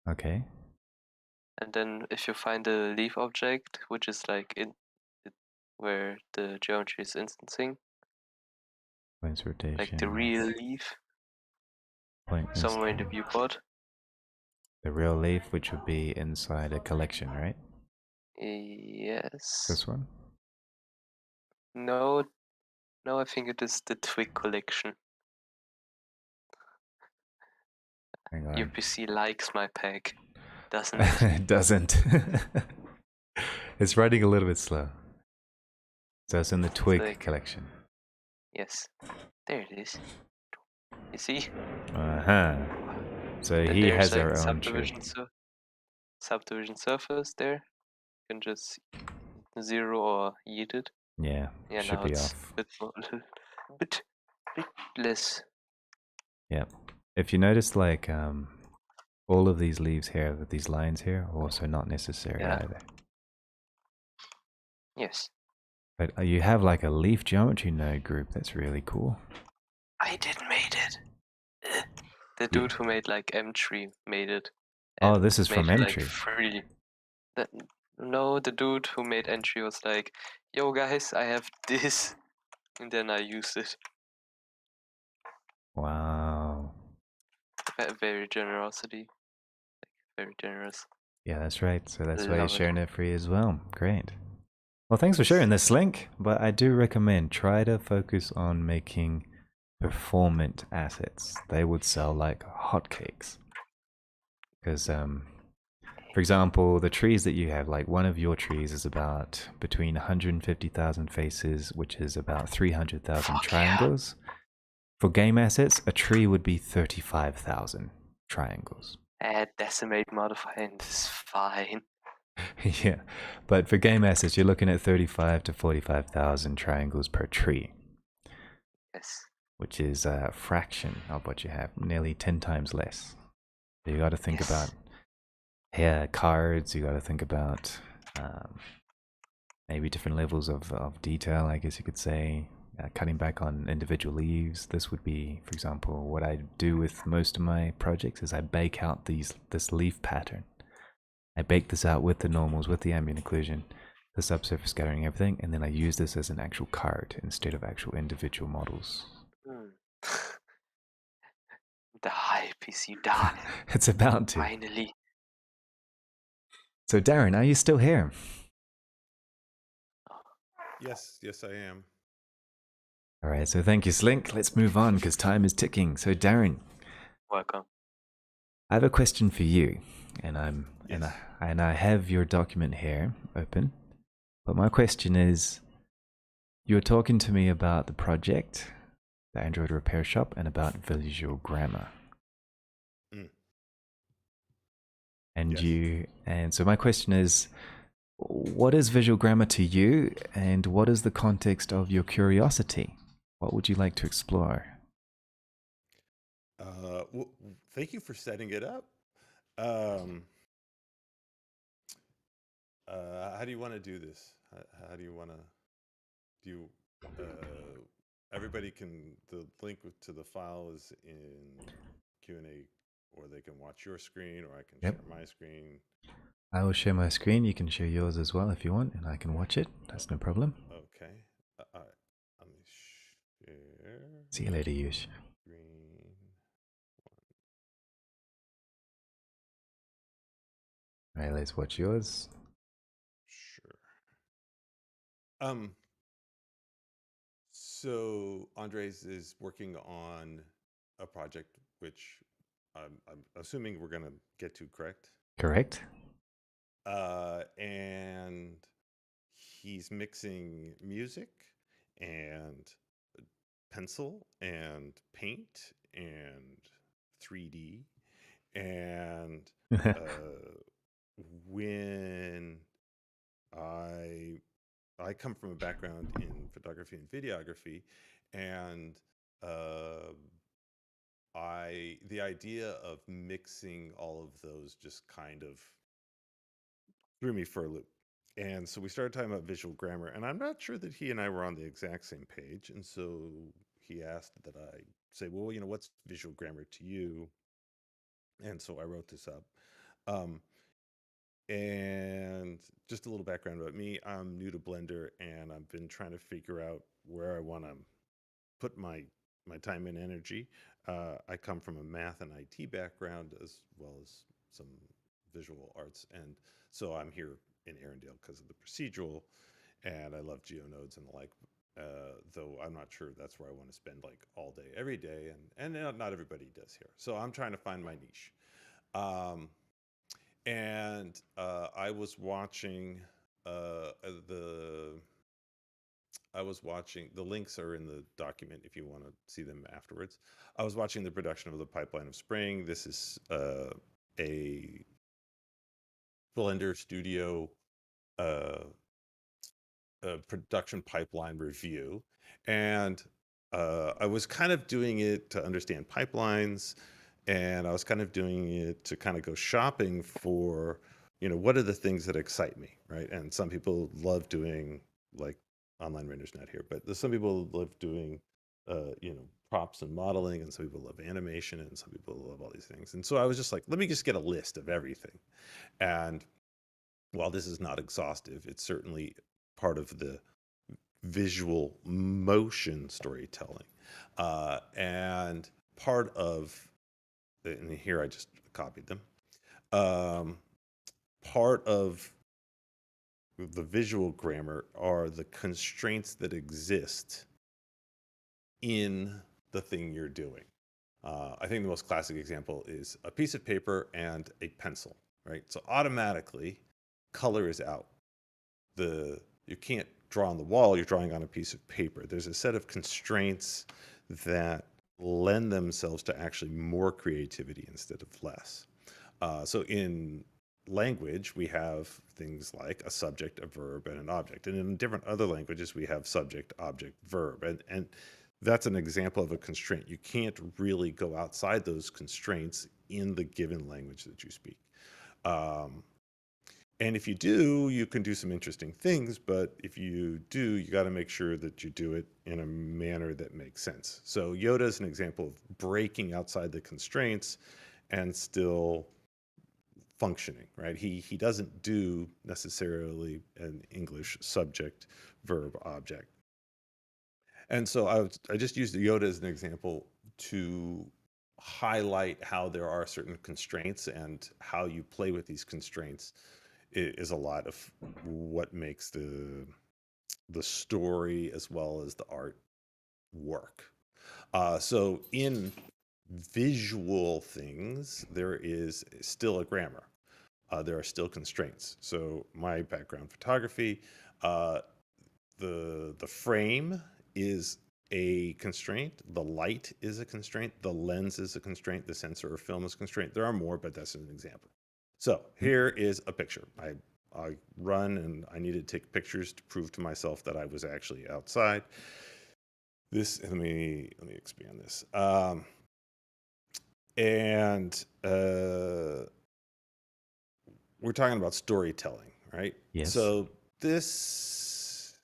Okay. And then if you find a leaf object, which is like where the geometry is instancing, Points rotation. like the real leaf, Point somewhere in the viewport. The real leaf, which would be inside a collection, right? Yes. This one? No, I think it is the twig collection. Hang on. UPC likes my pack, doesn't it? It doesn't. It's running a little bit slow. So it's in the twig like- collection. Yes. There it is. You see? Uh-huh. So Then he there's has like our the own tree. subdivision surface there. You can just 0 or yeet it. Yeah, Yeah, should now be it's off. a bit less. Yep. If you notice, like, all of these leaves here, with these lines here, are also not necessary Yeah. either. Yes. But you have like a leaf geometry node group. That's really cool. I didn't made it. The Yeah. dude who made like M3 made it. Oh, and this is from made like M3. 3. No, the dude who made entry was like, yo guys, I have this, and then I used it. Wow. Very generosity. Very generous. Yeah, that's right. So that's why you're Love it. sharing it free as well. Great. Well, thanks for sharing this link, but I do recommend try to focus on making performant assets. They would sell like hotcakes. Because, for example, the trees that you have, like one of your trees is about between 150,000 faces, which is about 300,000 triangles. For game assets, a tree would be 35,000 triangles. Add decimate modifier and it's fine. Yeah, but for game assets, you're looking at 35 to 45,000 triangles per tree. Yes. Which is a fraction of what you have, nearly 10 times less. So you got to think about cards, you got to think about maybe different levels of detail, I guess you could say. Cutting back on individual leaves. This would be, for example, what I do with most of my projects is I bake out this leaf pattern. I bake this out with the normals, with the ambient occlusion, the subsurface scattering, everything, and then I use this as an actual card instead of actual individual models. The hype is you done. It's about to. Finally. So Darren, are you still here? Yes, I am. All right, so thank you, Slink. Let's move on because time is ticking. So Darren, Welcome. I have a question for you, and Yes. and I have your document here open. But my question is, you were talking to me about the project, the Android repair shop, and about visual grammar. And Yes. and so my question is, what is visual grammar to you, and what is the context of your curiosity? What would you like to explore? Well, thank you for setting it up. How do you want to do this? How do you want to do? Everybody can. The link to the file is in Q&A, or they can watch your screen, or I can share my screen. I will share my screen. You can share yours as well if you want, and I can watch it. That's no problem. Okay. All right. Let me share. See you later, Yush. Screen. All right, let's watch yours. Sure. So Andres is working on a project which I'm assuming we're gonna get to, correct? Correct. And he's mixing music and pencil and paint and 3D. And when I come from a background in photography and videography, and the idea of mixing all of those just kind of threw me for a loop. And so we started talking about visual grammar, and I'm not sure that he and I were on the exact same page. And so he asked that I say, well, what's visual grammar to you? And so I wrote this up. And just a little background about me. I'm new to Blender, and I've been trying to figure out where I want to put my time and energy. I come from a math and IT background, as well as some visual arts, and so I'm here in Arendelle because of the procedural, and I love GeoNodes and the like. Though I'm not sure that's where I want to spend like all day, every day, and not everybody does here. So I'm trying to find my niche. And I was watching the links are in the document if you want to see them afterwards. I was watching the production of The Pipeline of Spring. This is a Blender Studio production pipeline review. And I was kind of doing it to understand pipelines and I was kind of doing it to kind of go shopping for, what are the things that excite me, right? And some people love doing, like, online render's not here, but some people love doing, props and modeling, and some people love animation, and some people love all these things. And so I was just like, let me just get a list of everything. And while this is not exhaustive, it's certainly part of the visual motion storytelling. And part of, and here I just copied them, part of the visual grammar are the constraints that exist in the thing you're doing. I think the most classic example is a piece of paper and a pencil, right? So automatically, color is out. You can't draw on the wall, you're drawing on a piece of paper. There's a set of constraints that lend themselves to actually more creativity instead of less. So in language, we have things like a subject, a verb, and an object. And in different other languages, we have subject, object, verb. And that's an example of a constraint. You can't really go outside those constraints in the given language that you speak. And if you do, you can do some interesting things, but if you do, you got to make sure that you do it in a manner that makes sense. So Yoda is an example of breaking outside the constraints and still functioning, right? He doesn't do necessarily an English subject, verb, object. And so I just used Yoda as an example to highlight how there are certain constraints, and how you play with these constraints is a lot of what makes the story as well as the art work. So in visual things, there is still a grammar. There are still constraints. So my background, photography, the frame is a constraint, the light is a constraint, the lens is a constraint, the sensor or film is a constraint. There are more, but that's an example. So here is a picture. I run and I needed to take pictures to prove to myself that I was actually outside. Let me expand this. We're talking about storytelling, right? Yes. So this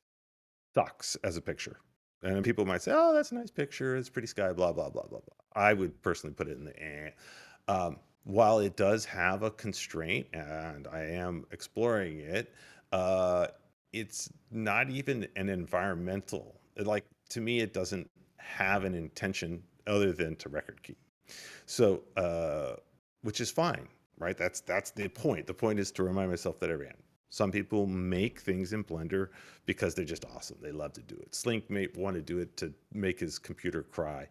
sucks as a picture. And people might say, oh, that's a nice picture. It's pretty sky, blah, blah, blah, blah, blah. I would personally put it in the while it does have a constraint and I am exploring it, it's not even an environmental. To me, it doesn't have an intention other than to record keep. So, which is fine, right? That's the point. The point is to remind myself that I ran. Some people make things in Blender because they're just awesome. They love to do it. Slink may want to do it to make his computer cry.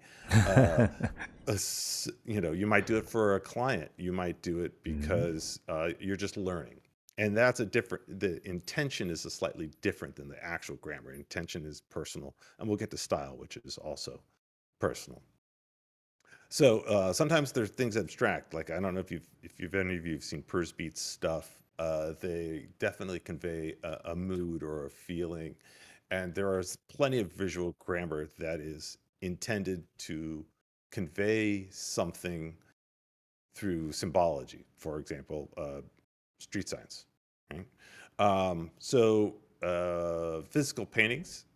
You might do it for a client. You might do it because you're just learning. And that's the intention is a slightly different than the actual grammar. Intention is personal. And we'll get to style, which is also personal. So sometimes there's things abstract. Like, I don't know if any of you have seen Purse Beats stuff. They definitely convey a mood or a feeling. And there is plenty of visual grammar that is intended to convey something through symbology. For example, street signs. Right? Physical paintings,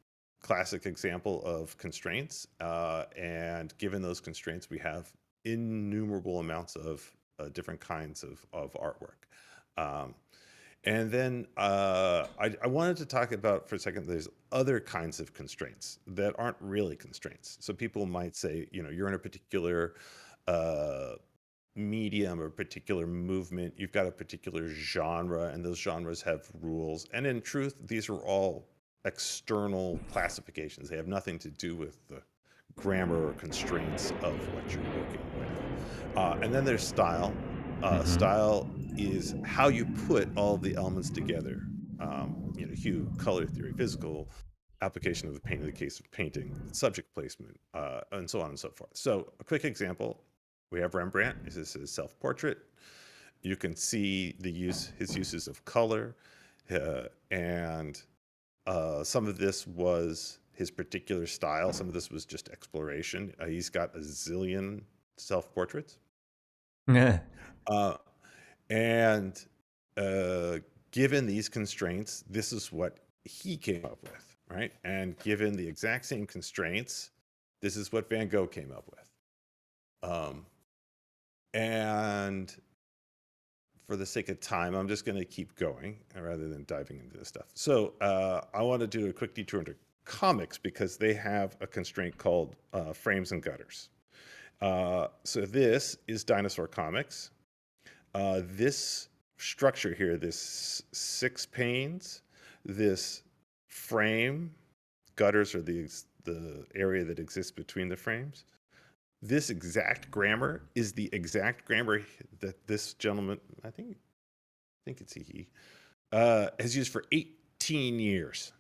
classic example of constraints. And given those constraints, we have innumerable amounts of different kinds of artwork. And then I wanted to talk about for a second, there's other kinds of constraints that aren't really constraints. So people might say, you're in a particular medium or particular movement, you've got a particular genre, and those genres have rules. And in truth, these are all external classifications. They have nothing to do with the grammar or constraints of what you're working with. And then there's style. Style is how you put all the elements together. Hue, color theory, physical application of the paint in the case of painting, subject placement, and so on and so forth. So a quick example, we have Rembrandt. This is self-portrait. You can see his uses of color, and some of this was his particular style. Some of this was just exploration. He's got a zillion self-portraits. Yeah. And given these constraints, this is what he came up with, right? And given the exact same constraints, this is what Van Gogh came up with. And for the sake of time, I'm just going to keep going rather than diving into this stuff. So I want to do a quick detour into comics because they have a constraint called frames and gutters. So this is Dinosaur Comics. This structure here, this 6 panes, this frame, gutters are the area that exists between the frames. This exact grammar is the exact grammar that this gentleman, I think it's he, has used for 18 years.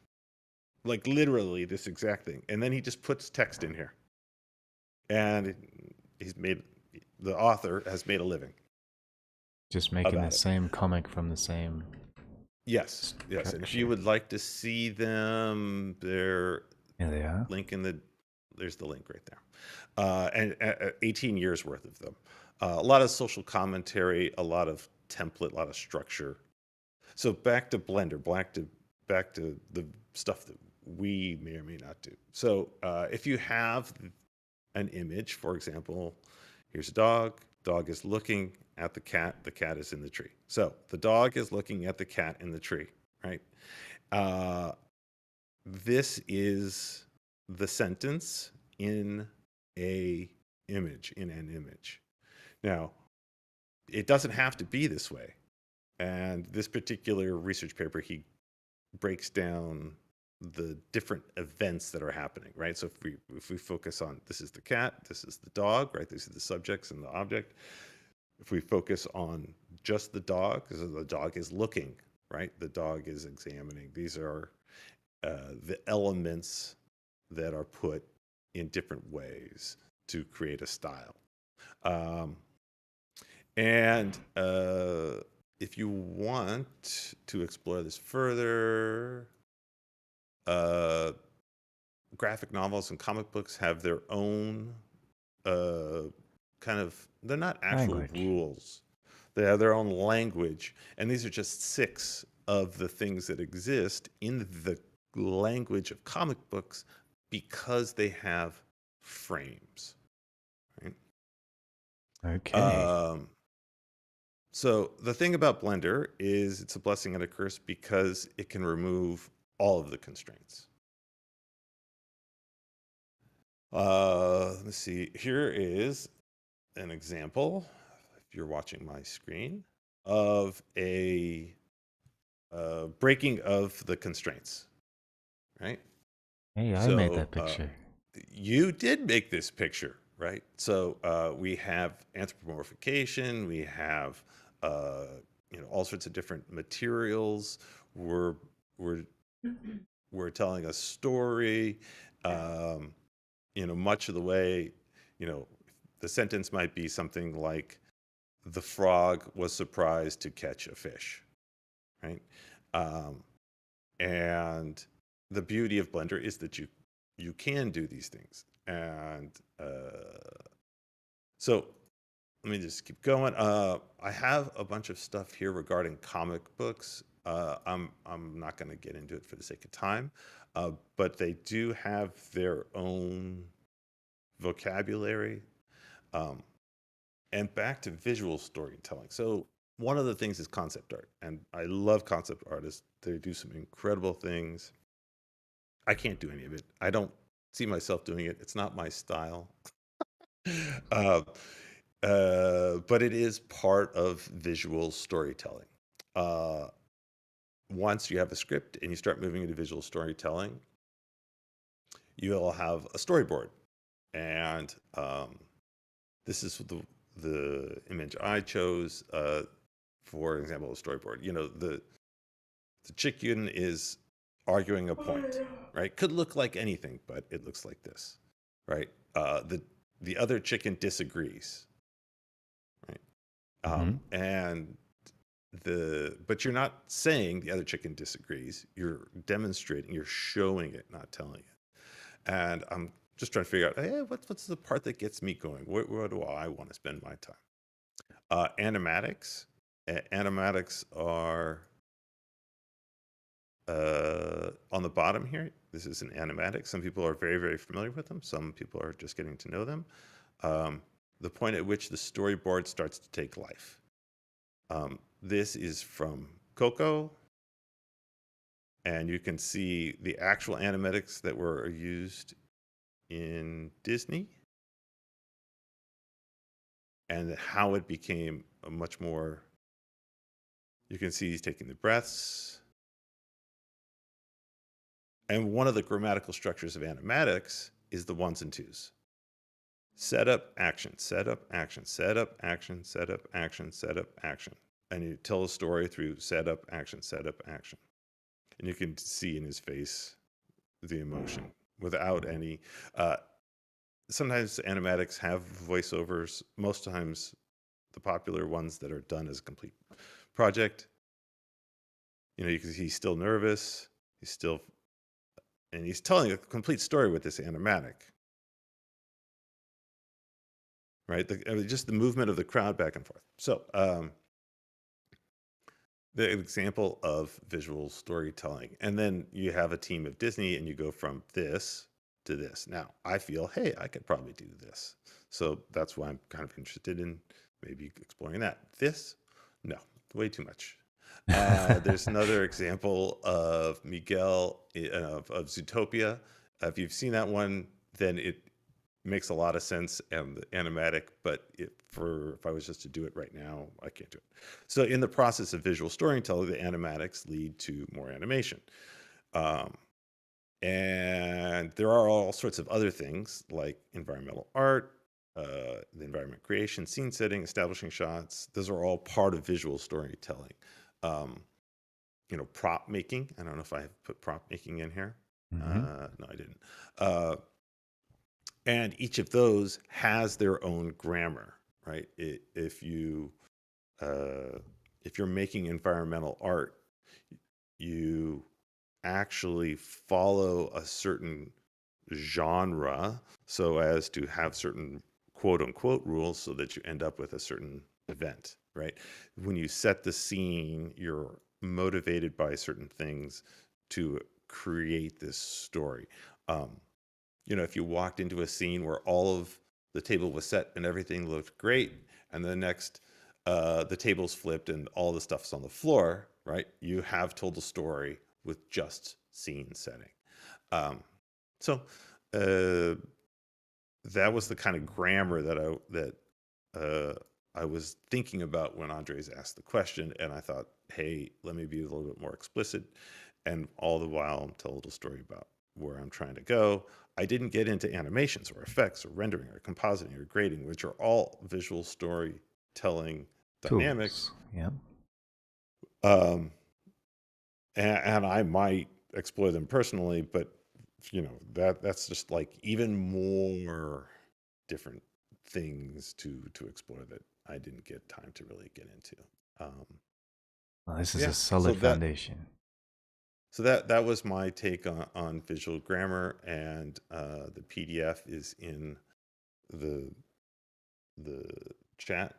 Like literally this exact thing. And then he just puts text in here. And the author has made a living. Just making the same comic from the same. Yes. And if you would like to see them, here they are. There's the link right there. And 18 years worth of them. A lot of social commentary, a lot of template, a lot of structure. So back to Blender, back to the stuff that we may or may not do. So if you have an image, for example, here's a dog is looking at the cat is in the tree. So the dog is looking at the cat in the tree, right? This is the sentence in an image. Now, it doesn't have to be this way. And this particular research paper, he breaks down the different events that are happening, right? So if we focus on, this is the cat, this is the dog, right? These are the subjects and the object. If we focus on just the dog, because the dog is looking, right? The dog is examining. These are the elements that are put in different ways to create a style. If you want to explore this further, graphic novels and comic books have their own they're not actual rules. They have their own language. And these are just 6 of the things that exist in the language of comic books because they have frames. Right? Okay. So the thing about Blender is it's a blessing and a curse because it can remove all of the constraints. Let's see. Here is an example, if you're watching my screen, of a breaking of the constraints. Right? Hey, I made that picture. You did make this picture, right? So we have anthropomorphication. We have all sorts of different materials. We're telling a story. Much of the way, the sentence might be something like, "The frog was surprised to catch a fish," right? And the beauty of Blender is that you can do these things. And so let me just keep going. I have a bunch of stuff here regarding comic books. I'm not going to get into it for the sake of time, but they do have their own vocabulary. And back to visual storytelling. So one of the things is concept art, and I love concept artists. They do some incredible things. I can't do any of it. I don't see myself doing it. It's not my style. But it is part of visual storytelling. Once you have a script and you start moving into visual storytelling, you'll have a storyboard. And this is the image I chose, for example, a storyboard. The chicken is arguing a point, right? Could look like anything, but it looks like this, right? The other chicken disagrees, right? But you're not saying the other chicken disagrees. You're demonstrating, you're showing it, not telling it. And I'm just trying to figure out, hey, what's the part that gets me going? Where do I want to spend my time? Animatics. Animatics are on the bottom here. This is an animatic. Some people are very, very familiar with them. Some people are just getting to know them. The point at which the storyboard starts to take life. This is from Coco, and you can see the actual animatics that were used in Disney and how it became a much more, you can see he's taking the breaths. And one of the grammatical structures of animatics is the ones and twos. Setup, action, setup, action, setup, action, setup, action, setup, action. And you tell a story through setup, action, setup, action. And you can see in his face the emotion without any. Sometimes animatics have voiceovers. Most times, the popular ones that are done as a complete project, you can see he's still nervous. And he's telling a complete story with this animatic, right? Just the movement of the crowd back and forth. So the example of visual storytelling. And then you have a team of Disney and you go from this to this. Now, I feel, hey, I could probably do this. So that's why I'm kind of interested in maybe exploring that. This, no, way too much. There's another example of Miguel of Zootopia. If you've seen that one, then it makes a lot of sense and the animatic, but if I was just to do it right now, I can't do it. So in the process of visual storytelling, the animatics lead to more animation. And there are all sorts of other things like environmental art, the environment creation, scene setting, establishing shots. Those are all part of visual storytelling. Prop making. I don't know if I put prop making in here. No, I didn't. And each of those has their own grammar, right? If you're making environmental art, you actually follow a certain genre so as to have certain quote unquote rules so that you end up with a certain event, right? When you set the scene, you're motivated by certain things to create this story. If you walked into a scene where all of the table was set and everything looked great, and the next the table's flipped and all the stuff's on the floor, right? You have told a story with just scene setting. So that was the kind of grammar that I was thinking about when Andres asked the question, and I thought, hey, let me be a little bit more explicit, and all the while tell a little story about where I'm trying to go. I didn't get into animations or effects or rendering or compositing or grading, which are all visual storytelling dynamics. Yeah. And I might explore them personally, but that's just like even more different things to explore that I didn't get time to really get into. Well, this is a solid foundation. So that was my take on visual grammar, and the PDF is in the chat.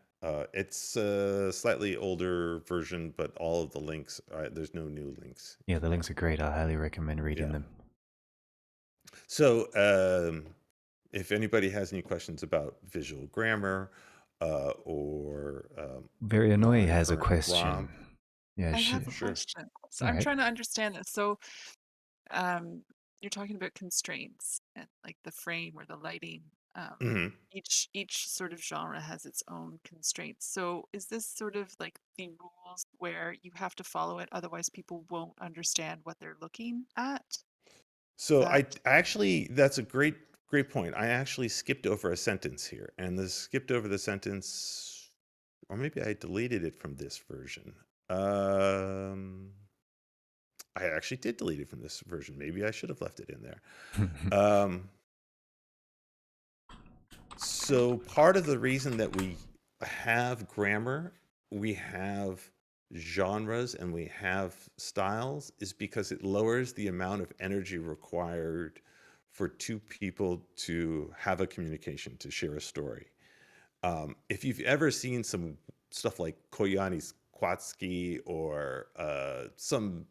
It's a slightly older version, but all of the links, there's no new links. Yeah, the links are great. I highly recommend reading them. So if anybody has any questions about visual grammar or... Very annoying has a question. Rob. Yeah, I have a question. So I'm trying to understand this. So you're talking about constraints and like the frame or the lighting. Each sort of genre has its own constraints. So is this sort of like the rules where you have to follow it, otherwise people won't understand what they're looking at? So I actually, that's a great point. I actually skipped over a sentence here, and skipped over the sentence, or maybe I deleted it from this version. I actually did delete it from this version. Maybe I should have left it in there. So part of the reason that we have grammar, we have genres, and we have styles is because it lowers the amount of energy required for two people to have a communication, to share a story. If you've ever seen some stuff like Koyani's Quatski or some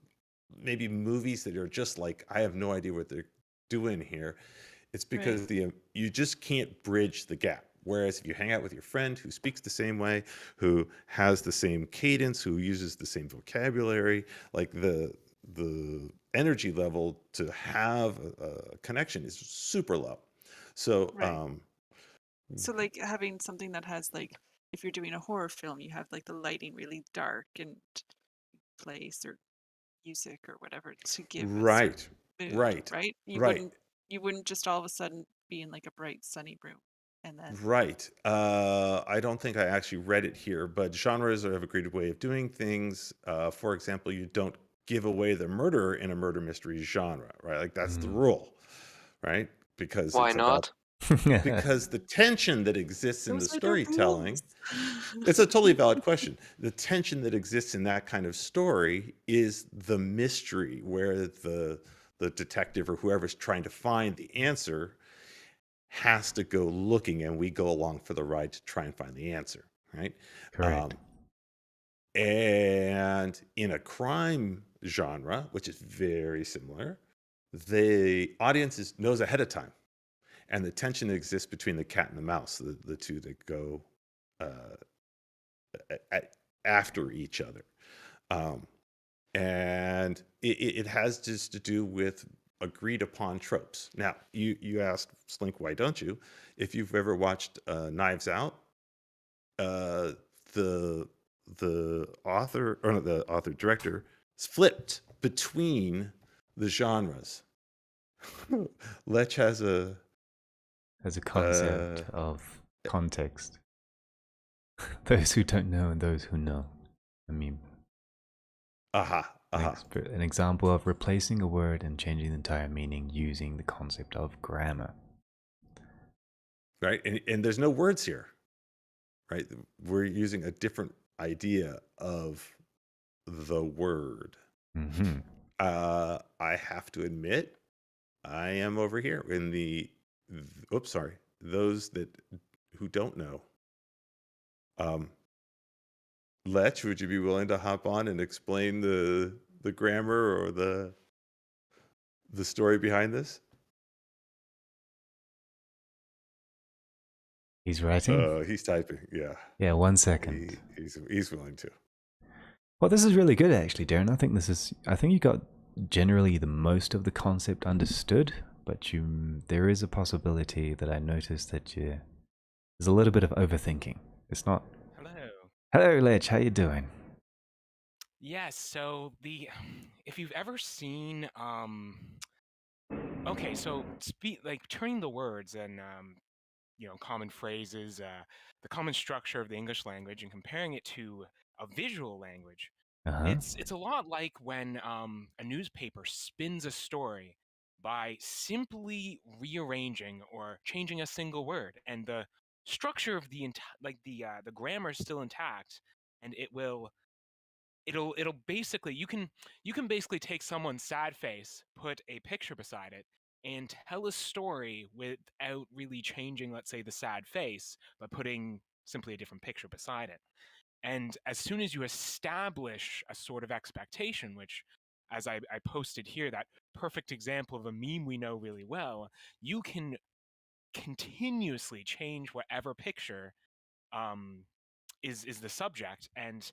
maybe movies that are just like, I have no idea what they're doing here. It's because you just can't bridge the gap. Whereas if you hang out with your friend who speaks the same way, who has the same cadence, who uses the same vocabulary, like the energy level to have a connection is super low. So so like having something that has like, if you're doing a horror film, you have like the lighting really dark and place or music or whatever to give a certain mood, right? You wouldn't just all of a sudden be in like a bright sunny room and then I don't think I actually read it here, but genres have a creative way of doing things. For example, you don't give away the murderer in a murder mystery genre, right? Like that's the rule, right? Because Why it's not? because the tension that exists in the storytelling, it's a totally valid question. The tension that exists in that kind of story is the mystery, where the detective or whoever's trying to find the answer has to go looking, and we go along for the ride to try and find the answer, right? Correct. And in a crime genre, which is very similar, the audience knows ahead of time, and the tension exists between the cat and the mouse, the two that go after each other. And it has just to do with agreed upon tropes. Now, you asked Slink, why don't you? If you've ever watched Knives Out, the author, or not the author, director flipped between the genres. Lech has a concept of context. Those who don't know and those who know. I mean, an example of replacing a word and changing the entire meaning using the concept of grammar. Right, and there's no words here, right? We're using a different idea of the word. Mm-hmm. I have to admit, I am over here in the, oops, sorry, those who don't know. Lech, would you be willing to hop on and explain the grammar or the story behind this? He's writing? He's typing, yeah. Yeah, 1 second. He's willing to. Well, this is really good, actually, Darren. I think you got generally the most of the concept understood, but there is a possibility that I noticed that there's a little bit of overthinking. It's not. Hello, Lech. How you doing? Yes. So if you've ever seen, okay, so turning the words and common phrases, the common structure of the English language, and comparing it to a visual language. It's a lot like when a newspaper spins a story by simply rearranging or changing a single word, and the structure of the grammar is still intact, and it'll basically, you can basically take someone's sad face, put a picture beside it, and tell a story without really changing, let's say, the sad face, but putting simply a different picture beside it. And as soon as you establish a sort of expectation, which, as I posted here, that perfect example of a meme we know really well, you can continuously change whatever picture is the subject, and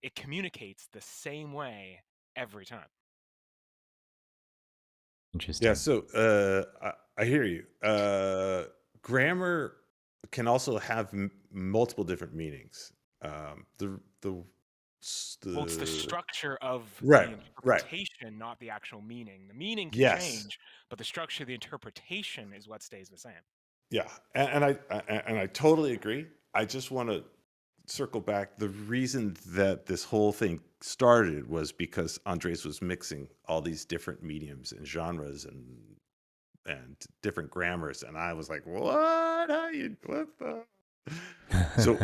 it communicates the same way every time. Interesting. Yeah, so I hear you. Grammar can also have multiple different meanings. Well, it's the structure of the interpretation, not the actual meaning. The meaning can change, but the structure of the interpretation is what stays the same. Yeah, and I totally agree. I just want to circle back. The reason that this whole thing started was because Andres was mixing all these different mediums and genres and different grammars, and I was like, "What? What the?" So,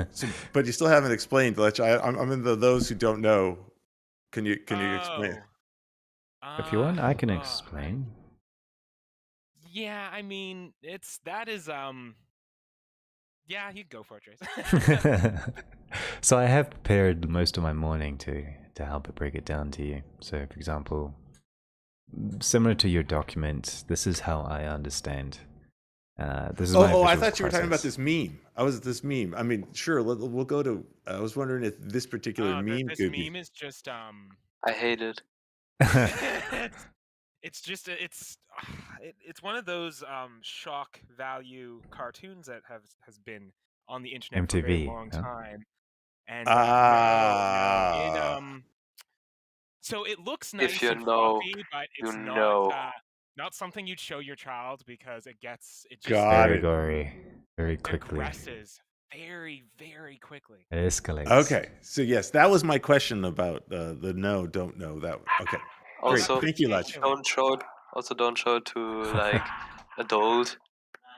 but you still haven't explained, Lech. I'm in those who don't know. Can you explain? If you want, I can explain. Yeah, I mean, that is Yeah, you go for it, Trace. So I have prepared most of my morning to help it break it down to you. So, for example, similar to your document, this is how I understand. This is my I visual thought you were talking about process. this meme. This meme. I mean, sure, we'll go to. I was wondering if this particular meme This could meme be. is just I hate it. it's just it's one of those shock value cartoons that has been on the internet for a very MTV, long huh? time. And no, it Ah. so it looks If nice you and know, fluffy, but you it's know. not something you'd show your child because it just Got Very it. gory, very quickly. agresses very, very quickly. It escalates. Okay, so yes, that was my question about the no, don't know that. Okay, great. Also, Thank you, Lach. don't show it. Also, don't show it to like adult.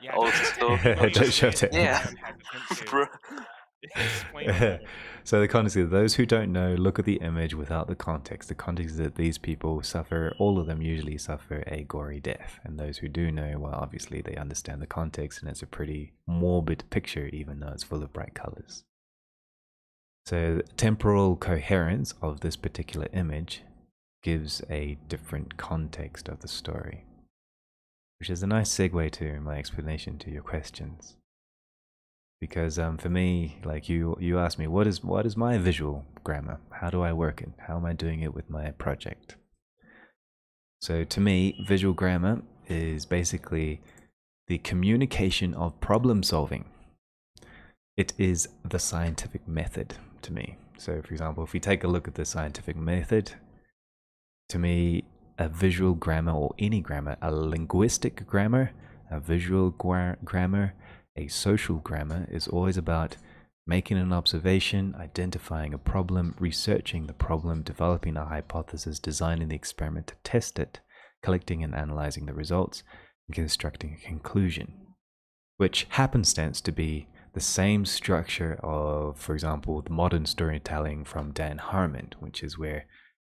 Yeah, Also, Don't show it. yeah, I'm hesitant to bro. explain it better. So the context is, those who don't know, look at the image without the context. The context is that these people suffer, all of them usually suffer a gory death. And those who do know, well, obviously they understand the context, and it's a pretty morbid picture, even though it's full of bright colors. So temporal coherence of this particular image gives a different context of the story, which is a nice segue to my explanation to your questions. Because for me, like you asked me, what is my visual grammar? How do I work it? How am I doing it with my project? So to me, visual grammar is basically the communication of problem solving. It is the scientific method to me. So for example, if we take a look at the scientific method, to me, a visual grammar or any grammar, a linguistic grammar, a visual grammar, a social grammar is always about making an observation, identifying a problem, researching the problem, developing a hypothesis, designing the experiment to test it, collecting and analyzing the results, and constructing a conclusion, which happenstance to be the same structure of, for example, the modern storytelling from Dan Harmon, which is where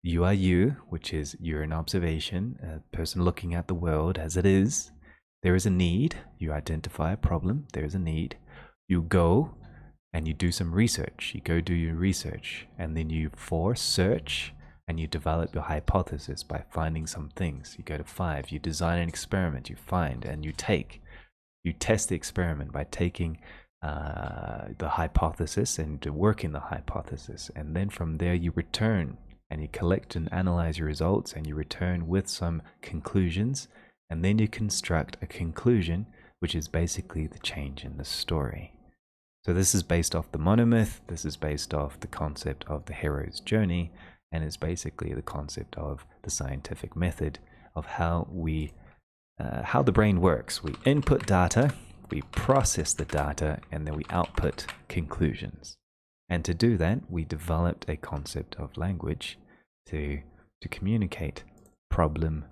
you are you, which is you're an observation, a person looking at the world as it is. There is a need, you identify a problem, there's a need, you go and you do some research, you go do your research, and then you search and you develop your hypothesis by finding some things. You go to 5, you design an experiment, you find and you test the experiment by taking the hypothesis and working the hypothesis, and then from there you return and you collect and analyze your results and you return with some conclusions. And then you construct a conclusion, which is basically the change in the story. So this is based off the monomyth, this is based off the concept of the hero's journey, and it's basically the concept of the scientific method of how the brain works. We input data, we process the data, and then we output conclusions. And to do that, we developed a concept of language to communicate problem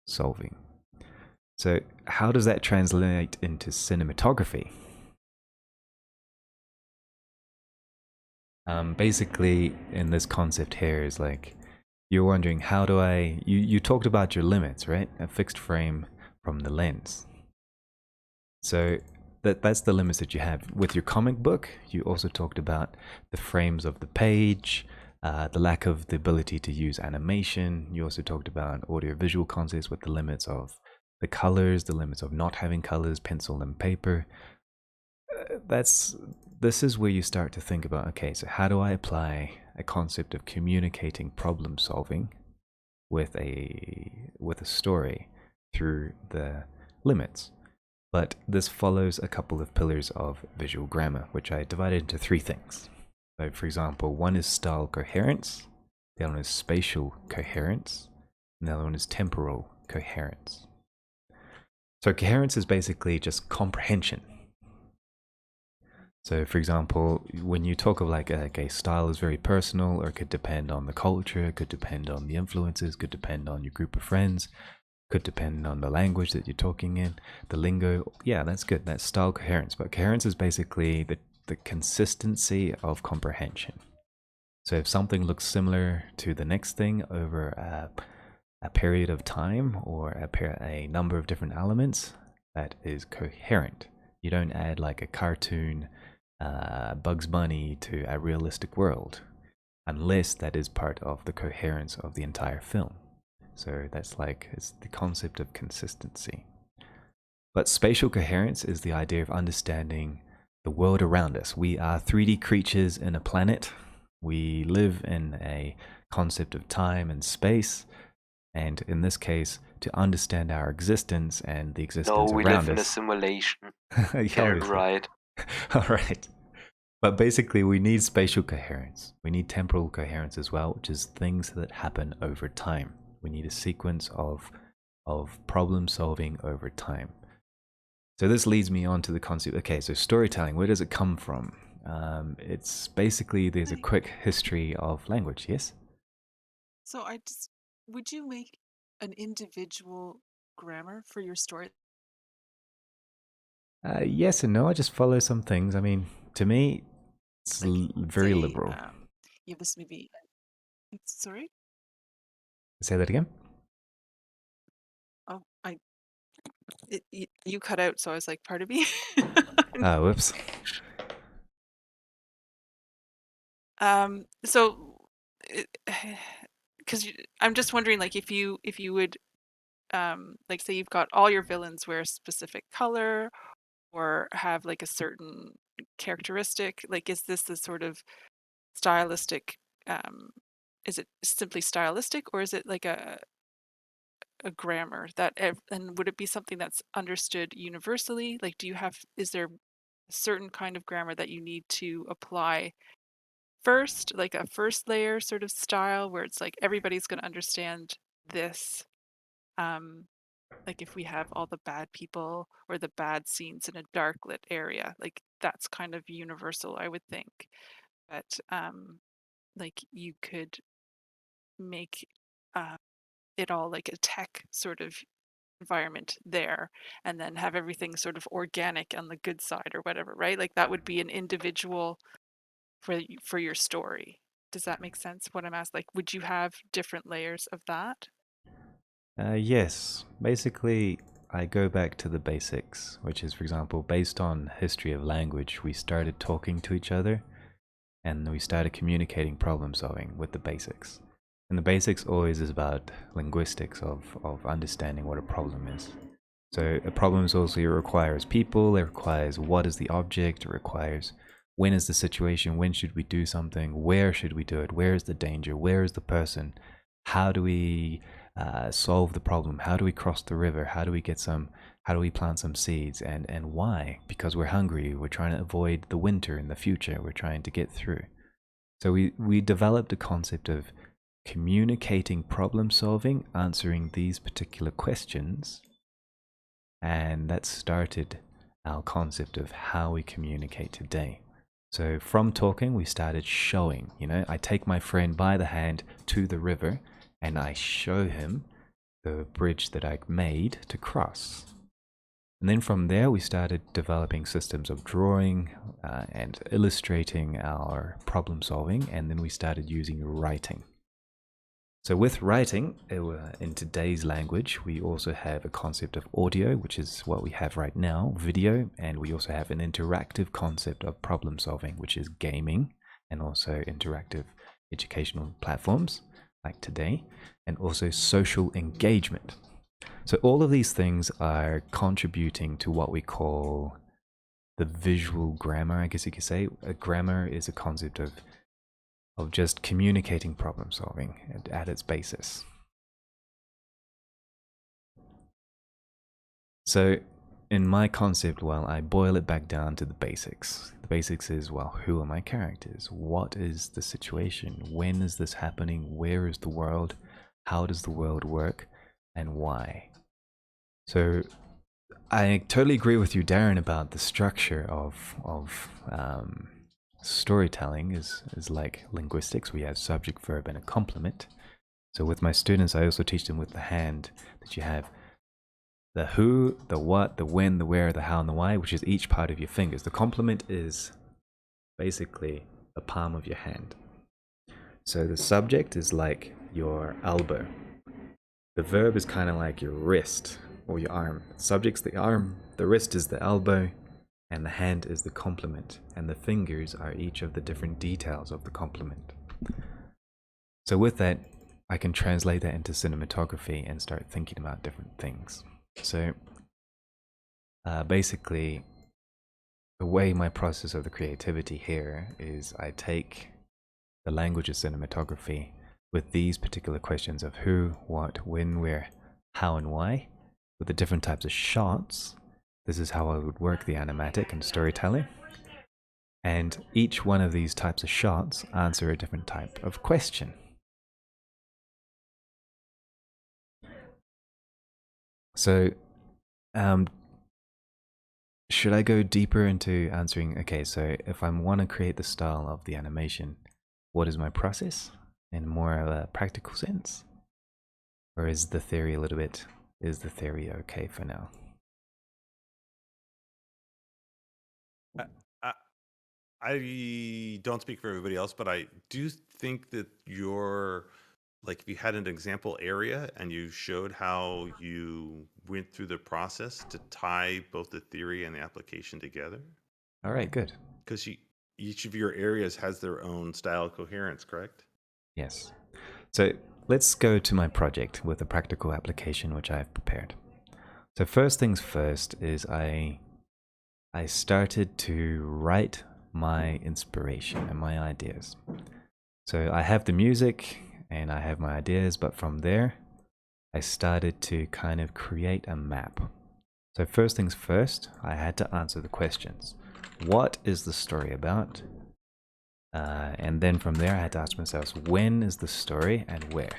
solving. So how does that translate into cinematography? Basically, in this concept here is like, you're wondering, how do you talked about your limits, right? A fixed frame from the lens. So that's the limits that you have. With your comic book, you also talked about the frames of the page, the lack of the ability to use animation. You also talked about audiovisual concepts with the limits of the colors, the limits of not having colors, pencil and paper. This is where you start to think about, okay, so how do I apply a concept of communicating problem solving with a story through the limits? But this follows a couple of pillars of visual grammar, which I divided into 3 things. So for example, one is style coherence, the other one is spatial coherence, and the other one is temporal coherence. So coherence is basically just comprehension. So for example, when you talk of like, okay, style is very personal, or it could depend on the culture, it could depend on the influences, could depend on your group of friends, could depend on the language that you're talking in, the lingo. Yeah, that's good. That's style coherence. But coherence is basically the consistency of comprehension. So if something looks similar to the next thing over a period of time or a number of different elements, that is coherent. You don't add like a cartoon Bugs Bunny to a realistic world unless that is part of the coherence of the entire film. So that's like, it's the concept of consistency. But spatial coherence is the idea of understanding the world around us. We are 3D creatures in a planet. We live in a concept of time and space. And in this case, to understand our existence and the existence No, we around live in a us. simulation. Yeah, Get it right. All right. But basically, we need spatial coherence. We need temporal coherence as well, which is things that happen over time. We need a sequence of problem solving over time. So this leads me on to the concept. Okay, so storytelling, where does it come from? It's basically, there's a quick history of language, yes? So would you make an individual grammar for your story? Yes and no, I just follow some things. I mean, to me, it's Like, very say, liberal. you have this movie. Sorry? Say that again? Oh, you cut out, so I was like, pardon me? Whoops. So, because I'm just wondering, like, if you would, like, say you've got all your villains wear a specific color or have like a certain characteristic, like, is this the sort of stylistic, is it simply stylistic, or is it like a grammar that, and would it be something that's understood universally? Like, is there a certain kind of grammar that you need to apply first, like a first layer sort of style where it's like everybody's going to understand this? Like if we have all the bad people or the bad scenes in a dark lit area, like that's kind of universal, I would think. But like you could make it all like a tech sort of environment there, and then have everything sort of organic on the good side or whatever, right? Like that would be an individual for your story. Does that make sense? What I'm asking, like, would you have different layers of that? Yes. Basically, I go back to the basics, which is, for example, based on history of language, we started talking to each other and we started communicating problem solving with the basics. And the basics always is about linguistics of understanding what a problem is. So a problem also requires people, it requires what is the object, it requires when is the situation, when should we do something, where should we do it, where is the danger, where is the person, how do we solve the problem, how do we cross the river, how do we plant some seeds, and why? Because we're hungry, we're trying to avoid the winter in the future, we're trying to get through. So we developed a concept of communicating problem solving, answering these particular questions, and that started our concept of how we communicate today. So from talking, we started showing. I take my friend by the hand to the river and I show him the bridge that I made to cross. And then from there, we started developing systems of drawing and illustrating our problem solving. And then we started using writing. So with writing, in today's language, we also have a concept of audio, which is what we have right now, video, and we also have an interactive concept of problem solving, which is gaming, and also interactive educational platforms like today, and also social engagement. So all of these things are contributing to what we call the visual grammar, I guess you could say. A grammar is a concept of just communicating problem solving at its basis. So in my concept, well, I boil it back down to the basics. The basics is, well, who are my characters? What is the situation? When is this happening? Where is the world? How does the world work? And why? So I totally agree with you, Darren, about the structure of storytelling is like linguistics. We have subject, verb, and a complement. So with my students, I also teach them with the hand that you have the who, the what, the when, the where, the how, and the why, which is each part of your fingers. The complement is basically the palm of your hand. So the subject is like your elbow. The verb is kind of like your wrist or your arm. The subject's the arm, the wrist is the elbow, and the hand is the complement, and the fingers are each of the different details of the complement. So with that, I can translate that into cinematography and start thinking about different things. So basically, the way my process of the creativity here is I take the language of cinematography with these particular questions of who, what, when, where, how, and why, with the different types of shots. This is how I would work the animatic and storytelling. And each one of these types of shots answer a different type of question. So, should I go deeper into answering, okay, so if I want to create the style of the animation, what is my process in more of a practical sense? Or is the theory a little bit, is the theory okay for now? I don't speak for everybody else, but I do think that you're, like, if you had an example area and you showed how you went through the process to tie both the theory and the application together. All right, good. Because each of your areas has their own style coherence, correct? Yes. So let's go to my project with a practical application which I've prepared. So first things first is I started to write my inspiration and my ideas. So I have the music and I have my ideas, but from there I started to kind of create a map. So first things first, I had to answer the questions. What is the story about? And then from there I had to ask myself, when is the story and where?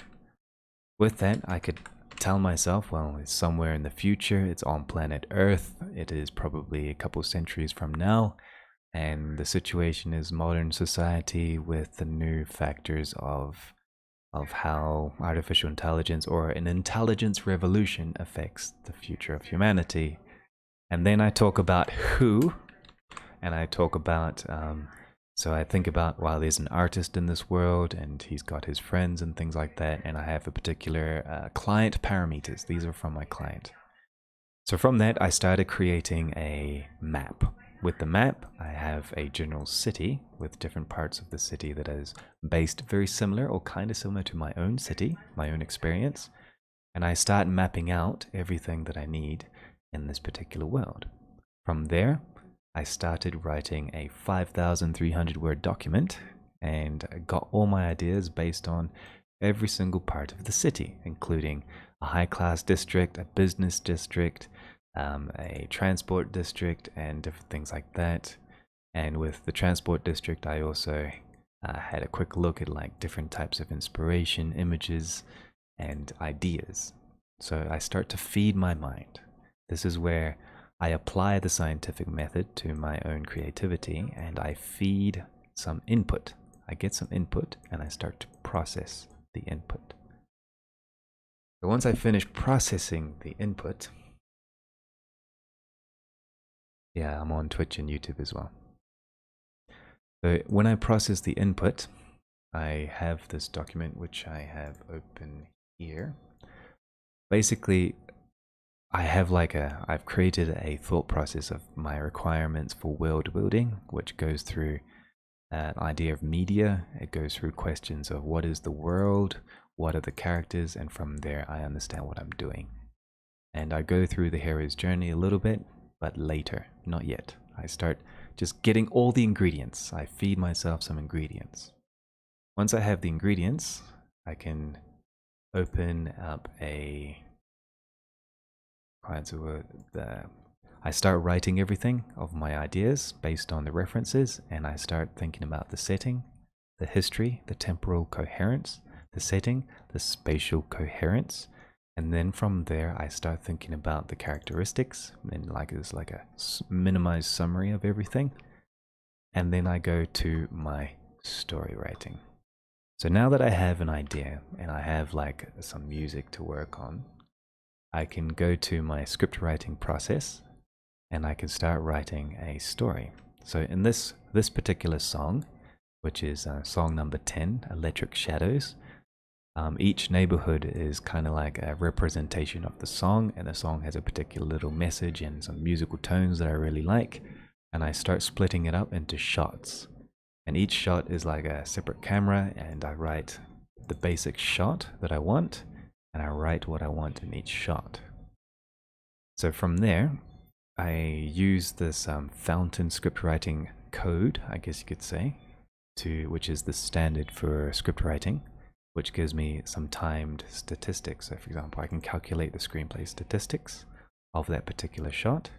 With that, I could tell myself, well, it's somewhere in the future, it's on planet Earth, it is probably a couple centuries from now, and the situation is modern society with the new factors of how artificial intelligence or an intelligence revolution affects the future of humanity. And then I talk about who, and I talk about, so I think about, well, there's an artist in this world and he's got his friends and things like that, and I have a particular client parameters. These are from my client. So from that, I started creating a map. With the map, I have a general city with different parts of the city that is based very similar or kind of similar to my own city, my own experience. And I start mapping out everything that I need in this particular world. From there, I started writing a 5,300 word document and got all my ideas based on every single part of the city, including a high-class district, a business district, a transport district, and different things like that. And with the transport district, I also had a quick look at like different types of inspiration, images, and ideas. So I start to feed my mind. This is where I apply the scientific method to my own creativity, and I feed some input. I get some input and I start to process the input. So once I finish processing the input, yeah, I'm on Twitch and YouTube as well. So when I process the input, I have this document which I have open here. Basically, I've created a thought process of my requirements for world building, which goes through an idea of media. It goes through questions of what is the world, what are the characters, and from there I understand what I'm doing. And I go through the hero's journey a little bit, but later, not yet. I start just getting all the ingredients. I feed myself some ingredients. Once I have the ingredients, I can open up I start writing everything of my ideas based on the references, and I start thinking about the setting, the history, the temporal coherence, the setting, the spatial coherence, and then from there I start thinking about the characteristics, and it's like a minimized summary of everything, and then I go to my story writing. So now that I have an idea and I have like some music to work on, I can go to my script writing process and I can start writing a story. So in this particular song, which is song number 10, Electric Shadows, each neighborhood is kind of like a representation of the song, and the song has a particular little message and some musical tones that I really like. and I start splitting it up into shots. And each shot is like a separate camera, and I write the basic shot that I want, and I write what I want in each shot. So from there, I use this fountain script writing code, I guess you could say, which is the standard for script writing, which gives me some timed statistics. So for example, I can calculate the screenplay statistics of that particular shot,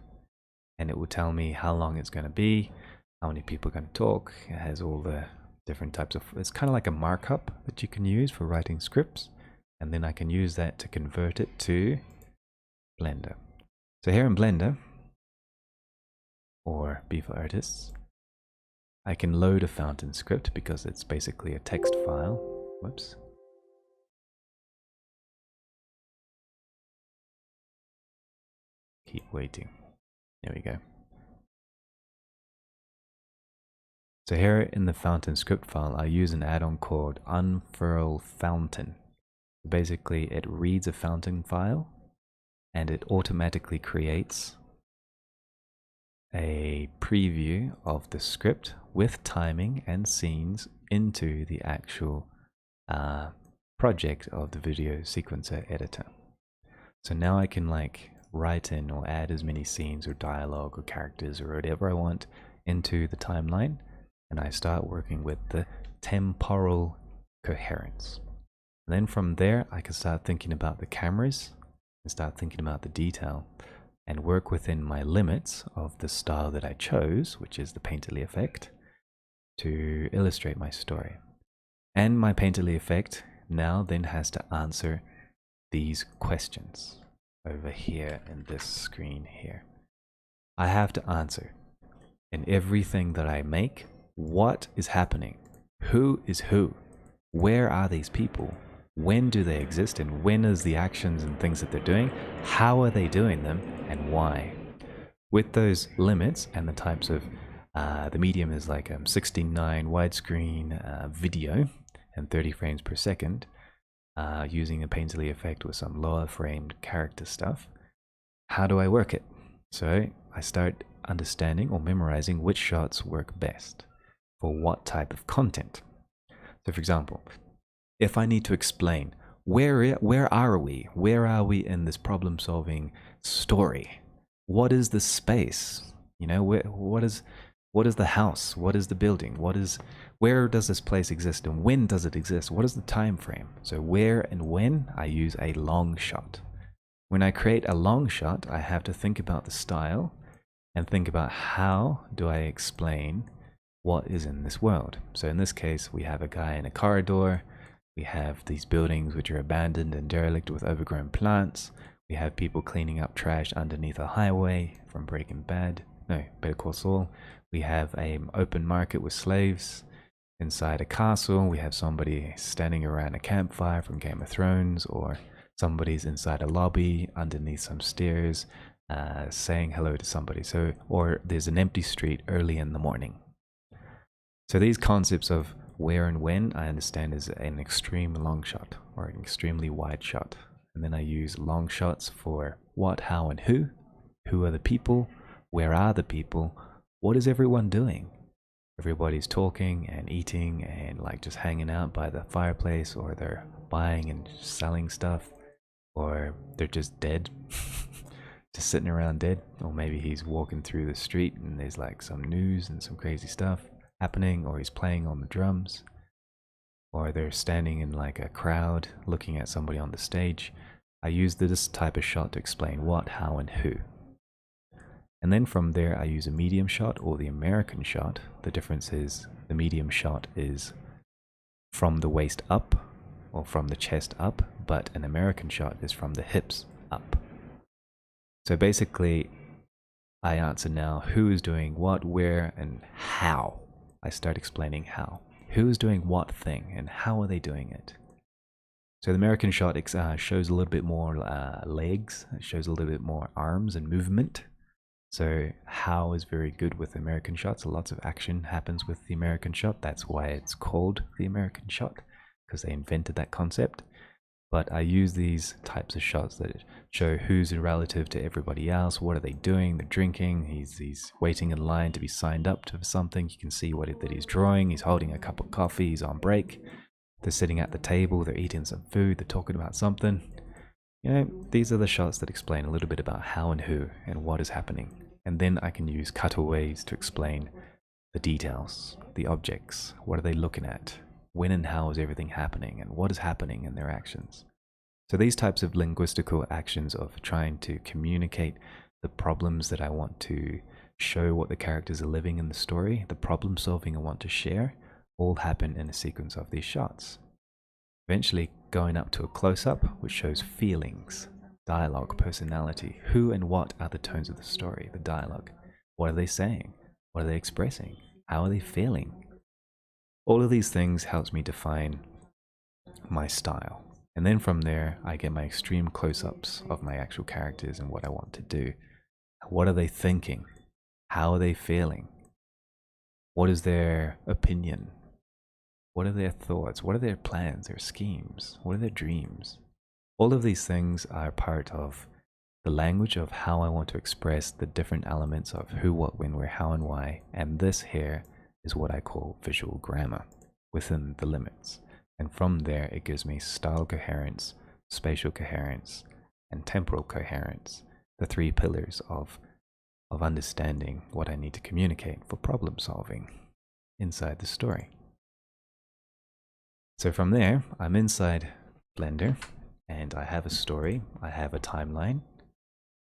and it will tell me how long it's going to be, how many people are going to talk. It has all the different types of, it's kind of like a markup that you can use for writing scripts, and then I can use that to convert it to Blender. So here in Blender, or B for Artists, I can load a fountain script because it's basically a text file. Whoops. Keep waiting. There we go. So here in the fountain script file, I use an add-on called Unfurl Fountain. Basically, it reads a fountain file and it automatically creates a preview of the script with timing and scenes into the actual project of the video sequencer editor. So now I can like write in or add as many scenes or dialogue or characters or whatever I want into the timeline, and I start working with the temporal coherence. And then from there, I can start thinking about the cameras and start thinking about the detail and work within my limits of the style that I chose, which is the painterly effect, to illustrate my story. And my painterly effect now then has to answer these questions over here in this screen here. I have to answer in everything that I make, what is happening? Who is who? Where are these people? When do they exist, and when is the actions and things that they're doing? How are they doing them, and why? With those limits and the types of, the medium is like 16:9 widescreen video and 30 frames per second, using a painterly effect with some lower framed character stuff. How do I work it? So I start understanding or memorizing which shots work best for what type of content. So for example, if I need to explain where are we? Where are we in this problem solving story? What is the space? You know, what is the house? What is the building? Where does this place exist, and when does it exist? What is the time frame? So where and when, I use a long shot. When I create a long shot, I have to think about the style and think about how do I explain what is in this world. So in this case, we have a guy in a corridor. We have these buildings which are abandoned and derelict with overgrown plants. We have people cleaning up trash underneath a highway from Better Call Saul. We have an open market with slaves inside a castle. We have somebody standing around a campfire from Game of Thrones, or somebody's inside a lobby underneath some stairs saying hello to somebody. Or there's an empty street early in the morning. So these concepts of where and when, I understand, is an extreme long shot or an extremely wide shot. And then I use long shots for what, how, and who. Who are the people? Where are the people? What is everyone doing? Everybody's talking and eating and like just hanging out by the fireplace, or they're buying and selling stuff, or they're just dead, just sitting around dead. Or maybe he's walking through the street and there's like some news and some crazy stuff happening, or he's playing on the drums, or they're standing in like a crowd looking at somebody on the stage. I use this type of shot to explain what, how, and who. And then from there, I use a medium shot or the American shot. The difference is the medium shot is from the waist up or from the chest up, but an American shot is from the hips up. So basically, I answer now who is doing what, where, and how. I start explaining how. Who is doing what thing, and how are they doing it? So the American shot shows a little bit more legs. It shows a little bit more arms and movement. So how is very good with American shots. Lots of action happens with the American shot. That's why it's called the American shot, because they invented that concept. But I use these types of shots that show who's relative to everybody else. What are they doing? They're drinking. He's waiting in line to be signed up to something. You can see that he's drawing. He's holding a cup of coffee. He's on break. They're sitting at the table. They're eating some food. They're talking about something. You know, these are the shots that explain a little bit about how and who and what is happening. And then I can use cutaways to explain the details, the objects. What are they looking at? When and how is everything happening, and what is happening in their actions? So these types of linguistical actions of trying to communicate the problems that I want to show what the characters are living in the story, the problem solving I want to share, all happen in a sequence of these shots. Eventually going up to a close-up, which shows feelings, dialogue, personality. Who and what are the tones of the story, the dialogue? What are they saying? What are they expressing? How are they feeling? All of these things helps me define my style. And then from there, I get my extreme close-ups of my actual characters and what I want to do. What are they thinking? How are they feeling? What is their opinion? What are their thoughts? What are their plans, their schemes? What are their dreams? All of these things are part of the language of how I want to express the different elements of who, what, when, where, how, and why. And this here is what I call visual grammar within the limits. And from there, it gives me style coherence, spatial coherence, and temporal coherence, the three pillars of understanding what I need to communicate for problem solving inside the story. So from there, I'm inside Blender, and I have a story, I have a timeline,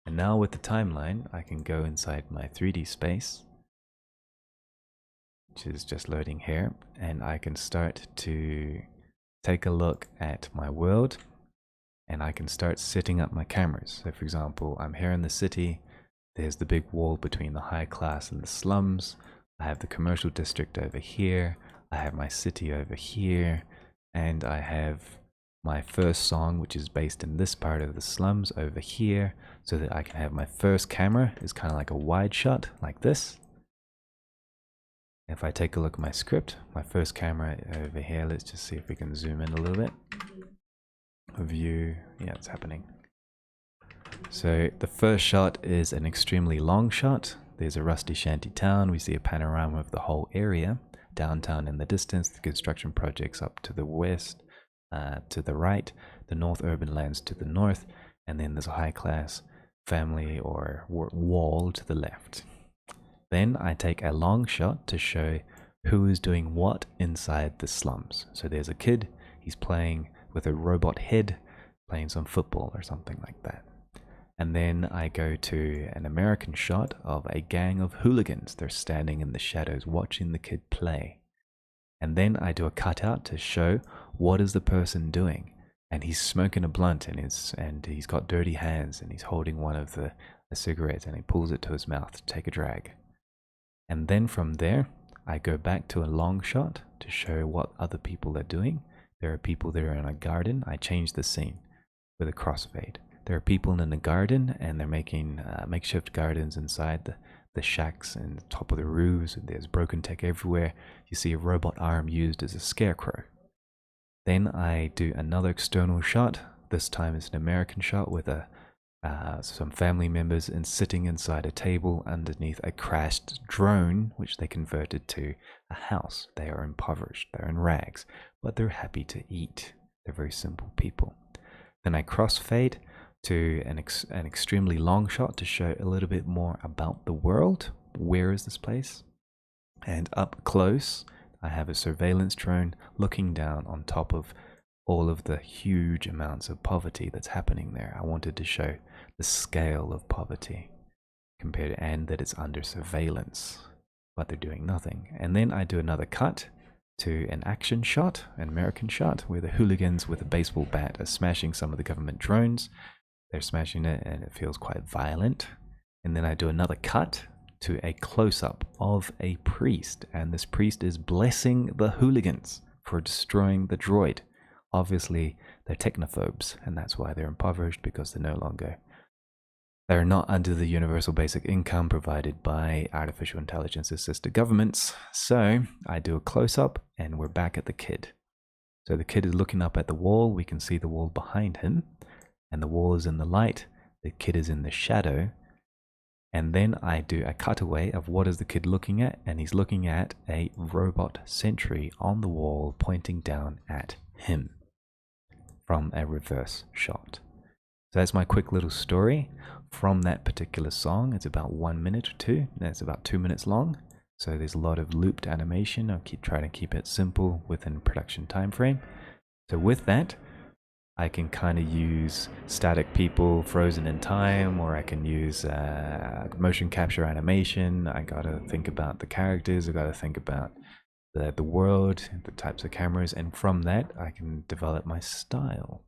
and now with the timeline, I can go inside my 3D space, which is just loading here, and I can start to take a look at my world, and I can start setting up my cameras. So for example, I'm here in the city, there's the big wall between the high class and the slums, I have the commercial district over here, I have my city over here, and I have my first song, which is based in this part of the slums over here, so that I can have my first camera is kind of like a wide shot like this. If I take a look at my script, my first camera over here, let's just see if we can zoom in a little bit. A view, yeah, it's happening. So the first shot is an extremely long shot. There's a rusty shanty town. We see a panorama of the whole area. Downtown in the distance, the construction projects up to the west, to the right, the North Urban lands to the north, and then there's a high-class family or wall to the left. Then I take a long shot to show who is doing what inside the slums. So there's a kid, he's playing with a robot head, playing some football or something like that. And then I go to an American shot of a gang of hooligans. They're standing in the shadows watching the kid play. And then I do a cutout to show what is the person doing. And he's smoking a blunt and he's got dirty hands and he's holding one of the cigarettes and he pulls it to his mouth to take a drag. And then from there, I go back to a long shot to show what other people are doing. There are people that are in a garden. I change the scene with a crossfade. There are people in the garden and they're making makeshift gardens inside the shacks and the top of the roofs. And there's broken tech everywhere. You see a robot arm used as a scarecrow. Then I do another external shot. This time it's an American shot with some family members sitting inside a table underneath a crashed drone, which they converted to a house. They are impoverished. They're in rags, but they're happy to eat. They're very simple people. Then I crossfade to an extremely long shot to show a little bit more about the world. Where is this place? And up close, I have a surveillance drone looking down on top of all of the huge amounts of poverty that's happening there. I wanted to show the scale of poverty and that it's under surveillance, but they're doing nothing. And then I do another cut to an action shot, an American shot, where the hooligans with a baseball bat are smashing some of the government drones. They're smashing it and it feels quite violent. And then I do another cut to a close-up of a priest, and this priest is blessing the hooligans for destroying the droid. Obviously, they're technophobes, and that's why they're impoverished, because they're not under the universal basic income provided by artificial intelligence assisted governments. So I do a close-up, and we're back at the kid. So the kid is looking up at the wall. We can see the wall behind him, and the wall is in the light. The kid is in the shadow. And then I do a cutaway of what is the kid looking at, and he's looking at a robot sentry on the wall pointing down at him from a reverse shot. So that's my quick little story from that particular song. It's about 1 minute or two. That's about 2 minutes long. So there's a lot of looped animation. I'll try to keep it simple within production time frame. So with that, I can kind of use static people frozen in time, or I can use motion capture animation. I gotta think about the characters. I gotta think about the world, the types of cameras, and from that I can develop my style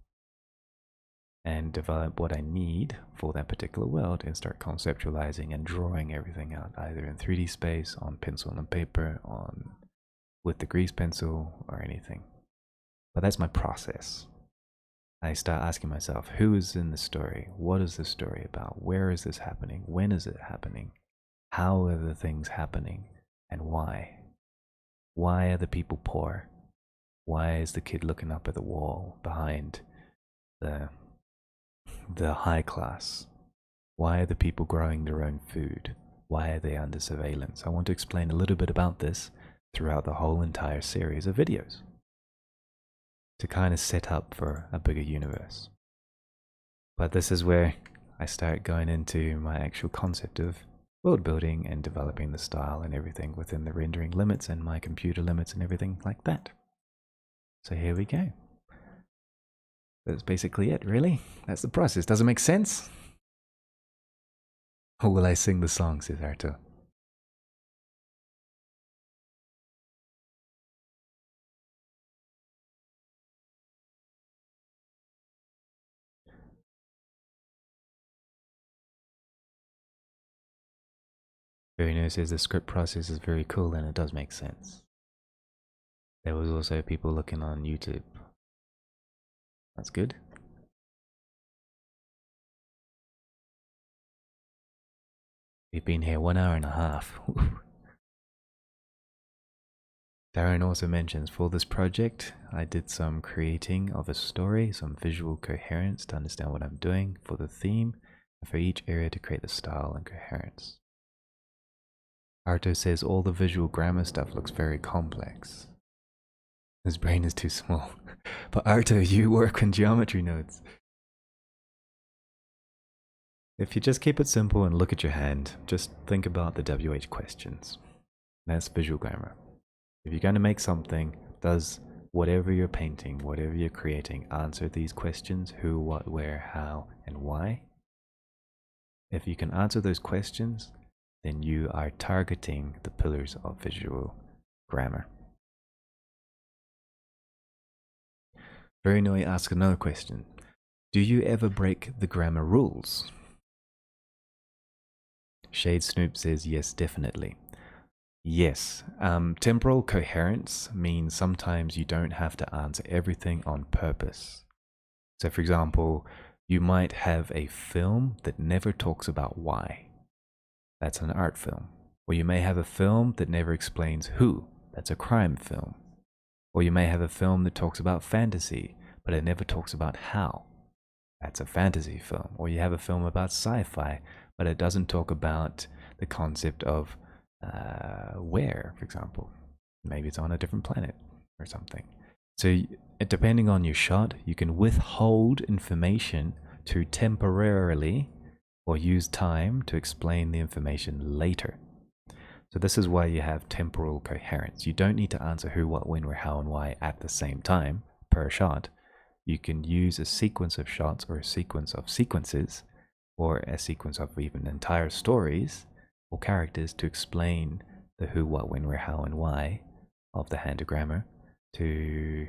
and develop what I need for that particular world and start conceptualizing and drawing everything out, either in 3D space, on pencil and paper, with the grease pencil, or anything. But that's my process. I start asking myself, who is in the story? What is the story about? Where is this happening? When is it happening? How are the things happening? And why? Why are the people poor? Why is the kid looking up at the wall behind the high class? Why are the people growing their own food? Why are they under surveillance? I want to explain a little bit about this throughout the whole entire series of videos to kind of set up for a bigger universe. But this is where I start going into my actual concept of world building and developing the style and everything within the rendering limits and my computer limits and everything like that. So here we go. That's basically it, really. That's the process. Does it make sense? Or will I sing the song, says Arto? Bruno says the script process is very cool and it does make sense. There was also people looking on YouTube. That's good. We've been here 1 hour and a half. Darren also mentions, for this project, I did some creating of a story, some visual coherence to understand what I'm doing for the theme, and for each area to create the style and coherence. Arto says all the visual grammar stuff looks very complex. His brain is too small. But Arto, you work on geometry nodes. If you just keep it simple and look at your hand, just think about the WH questions. That's visual grammar. If you're going to make something, does whatever you're painting, whatever you're creating, answer these questions? Who, what, where, how, and why? If you can answer those questions, then you are targeting the pillars of visual grammar. Verinoy asks another question. Do you ever break the grammar rules? Shade Snoop says yes, definitely. Yes, temporal coherence means sometimes you don't have to answer everything on purpose. So for example, you might have a film that never talks about why. That's an art film. Or you may have a film that never explains who. That's a crime film. Or you may have a film that talks about fantasy, but it never talks about how. That's a fantasy film. Or you have a film about sci-fi, but it doesn't talk about the concept of where, for example. Maybe it's on a different planet or something. So depending on your shot, you can withhold information to temporarily or use time to explain the information later. So this is why you have temporal coherence. You don't need to answer who, what, when, where, how, and why at the same time per shot. You can use a sequence of shots or a sequence of sequences or a sequence of even entire stories or characters to explain the who, what, when, where, how, and why of the handogrammer to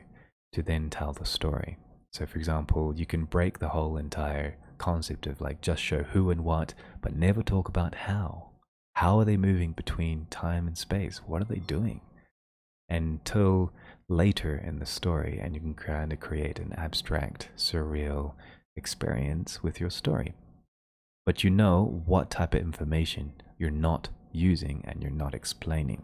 then tell the story. So for example, you can break the whole entire concept of like just show who and what, but never talk about how. How are they moving between time and space? What are they doing? Until later in the story, and you can kind of create an abstract, surreal experience with your story. But you know what type of information you're not using and you're not explaining.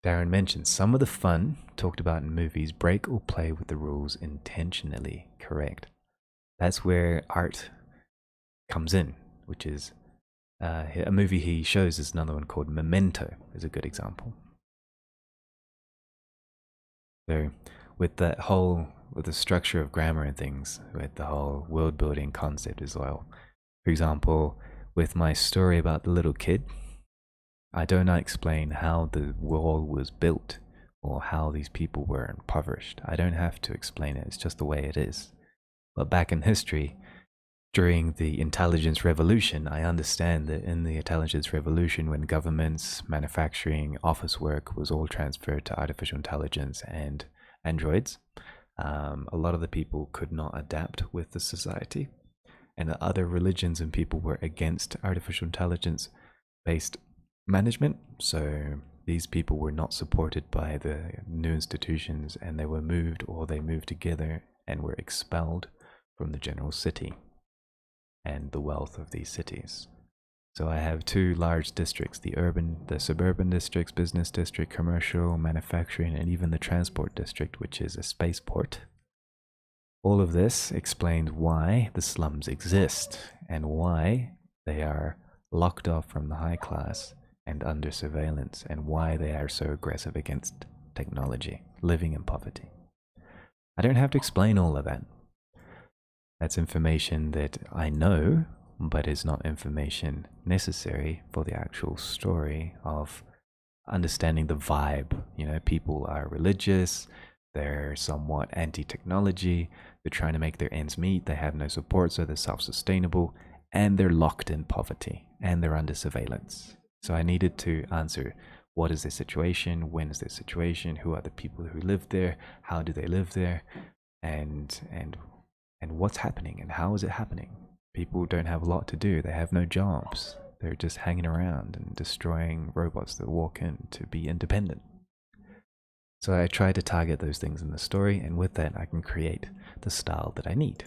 Darren mentions some of the fun talked about in movies break or play with the rules intentionally. Correct. That's where art comes in, which is a movie he shows is another one called Memento, is a good example. So with the structure of grammar and things, with the whole world building concept as well. For example, with my story about the little kid, I do not explain how the wall was built or how these people were impoverished. I don't have to explain it, it's just the way it is. But back in history, during the intelligence revolution, I understand that in the intelligence revolution, when governments, manufacturing, office work was all transferred to artificial intelligence and androids, a lot of the people could not adapt with the society. And other religions and people were against artificial intelligence based management. So these people were not supported by the new institutions, and they were moved, or they moved together and were expelled from the general city and the wealth of these cities. So I have two large districts, the suburban districts, business district, commercial, manufacturing, and even the transport district, which is a spaceport. All of this explains why the slums exist and why they are locked off from the high class and under surveillance, and why they are so aggressive against technology, living in poverty. I don't have to explain all of that. That's information that I know, but is not information necessary for the actual story of understanding the vibe. You know, people are religious, they're somewhat anti-technology, they're trying to make their ends meet, they have no support, so they're self-sustainable, and they're locked in poverty, and they're under surveillance. So I needed to answer, what is their situation, when is their situation, who are the people who live there, how do they live there, and what's happening, and how is it happening? People don't have a lot to do, they have no jobs, they're just hanging around and destroying robots that walk in to be independent. So I try to target those things in the story, and with that I can create the style that I need.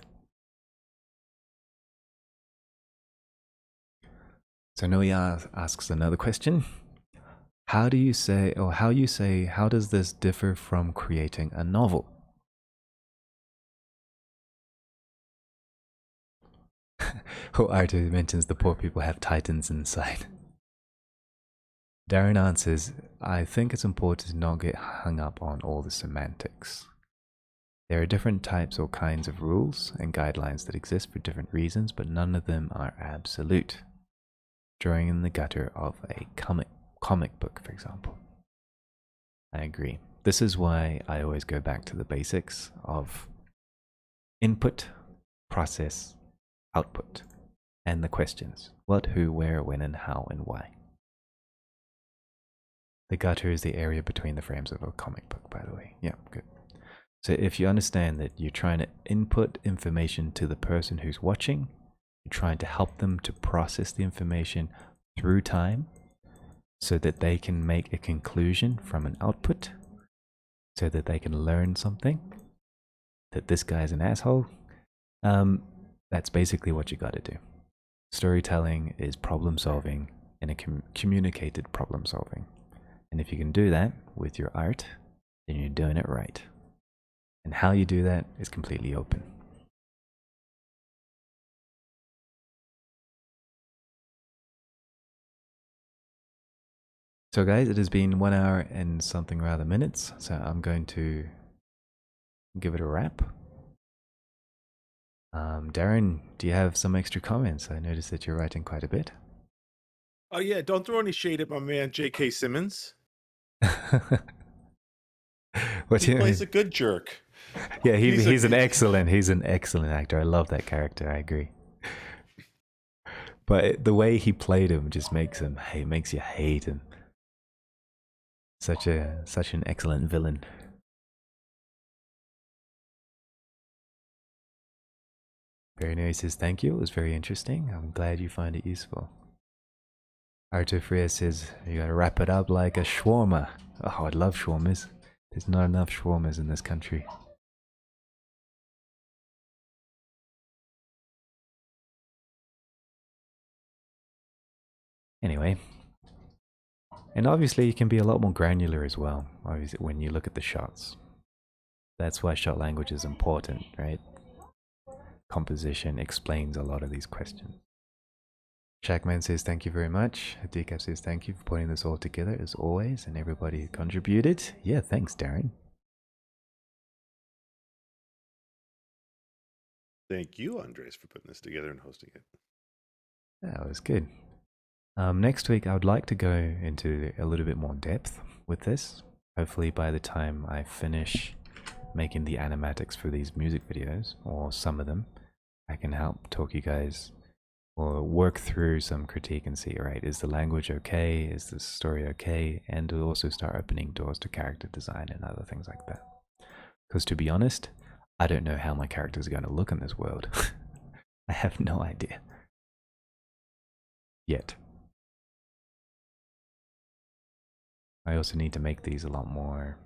So Noe asks another question. How does this differ from creating a novel? Arthur mentions the poor people have titans inside. Darren answers, I think it's important to not get hung up on all the semantics. There are different types or kinds of rules and guidelines that exist for different reasons, but none of them are absolute. Drawing in the gutter of a comic book, for example. I agree. This is why I always go back to the basics of input, process, output, and the questions. What, who, where, when, and how, and why. The gutter is the area between the frames of a comic book, by the way. Yeah, good. So if you understand that you're trying to input information to the person who's watching, you're trying to help them to process the information through time so that they can make a conclusion from an output, so that they can learn something, that this guy's an asshole, that's basically what you got to do. Storytelling is problem solving, and a communicated problem solving. And if you can do that with your art, then you're doing it right. And how you do that is completely open. So guys, it has been 1 hour and something rather minutes, so I'm going to give it a wrap. Darren, do you have some extra comments? I noticed that you're writing quite a bit. Oh yeah, don't throw any shade at my man J.K. Simmons. What he plays a good jerk. Yeah, he's an excellent actor. I love that character. I agree. But the way he played him just makes you hate him. Such an excellent villain. Very nice. Says thank you. It was very interesting. I'm glad you find it useful. Arthur Freya says you gotta wrap it up like a shawarma. Oh, I love shawarmas. There's not enough shawarmas in this country. Anyway, And obviously you can be a lot more granular as well, obviously, when you look at the shots. That's why shot language is important, right? Composition explains a lot of these questions. Shackman says thank you very much. Decaf says thank you for putting this all together as always, and everybody who contributed. Yeah, thanks, Darren. Thank you, Andres, for putting this together and hosting it. That was good. Next week, I would like to go into a little bit more depth with this. Hopefully by the time I finish making the animatics for these music videos, or some of them, I can help talk you guys or work through some critique and see, all right, is the language okay? Is the story okay? And to also start opening doors to character design and other things like that. Because to be honest, I don't know how my characters are going to look in this world. I have no idea. Yet. I also need to make these a lot more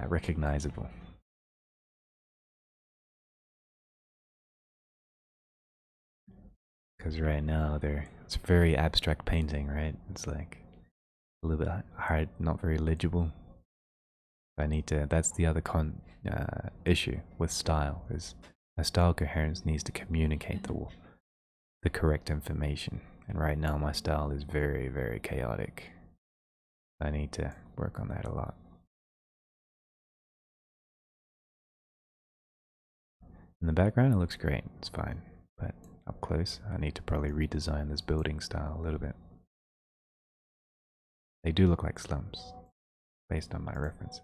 recognizable. Because right now it's very abstract painting, right? It's like a little bit hard, not very legible. I need to. That's the other issue with style, is my style coherence needs to communicate the correct information. And right now my style is very, very chaotic. I need to work on that a lot. In the background, it looks great. It's fine, but up close, I need to probably redesign this building style a little bit. They do look like slums, based on my references.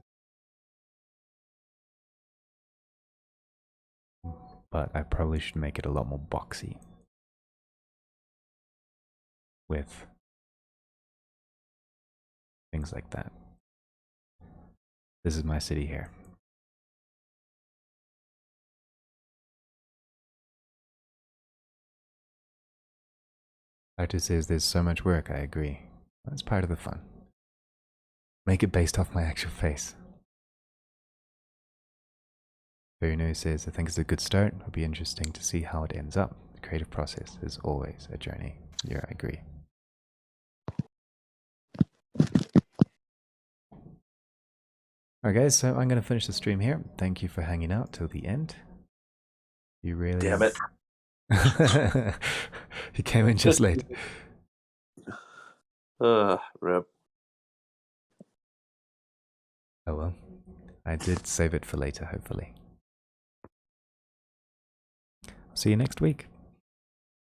But I probably should make it a lot more boxy. With things like that. This is my city here. Artist says there's so much work, I agree. That's part of the fun. Make it based off my actual face. Verino says, I think it's a good start. It'll be interesting to see how it ends up. The creative process is always a journey. Yeah, I agree. Alright guys, so I'm going to finish the stream here. Thank you for hanging out till the end. You really... Damn it. He came in just late. Rip. Oh well. I did save it for later, hopefully. See you next week.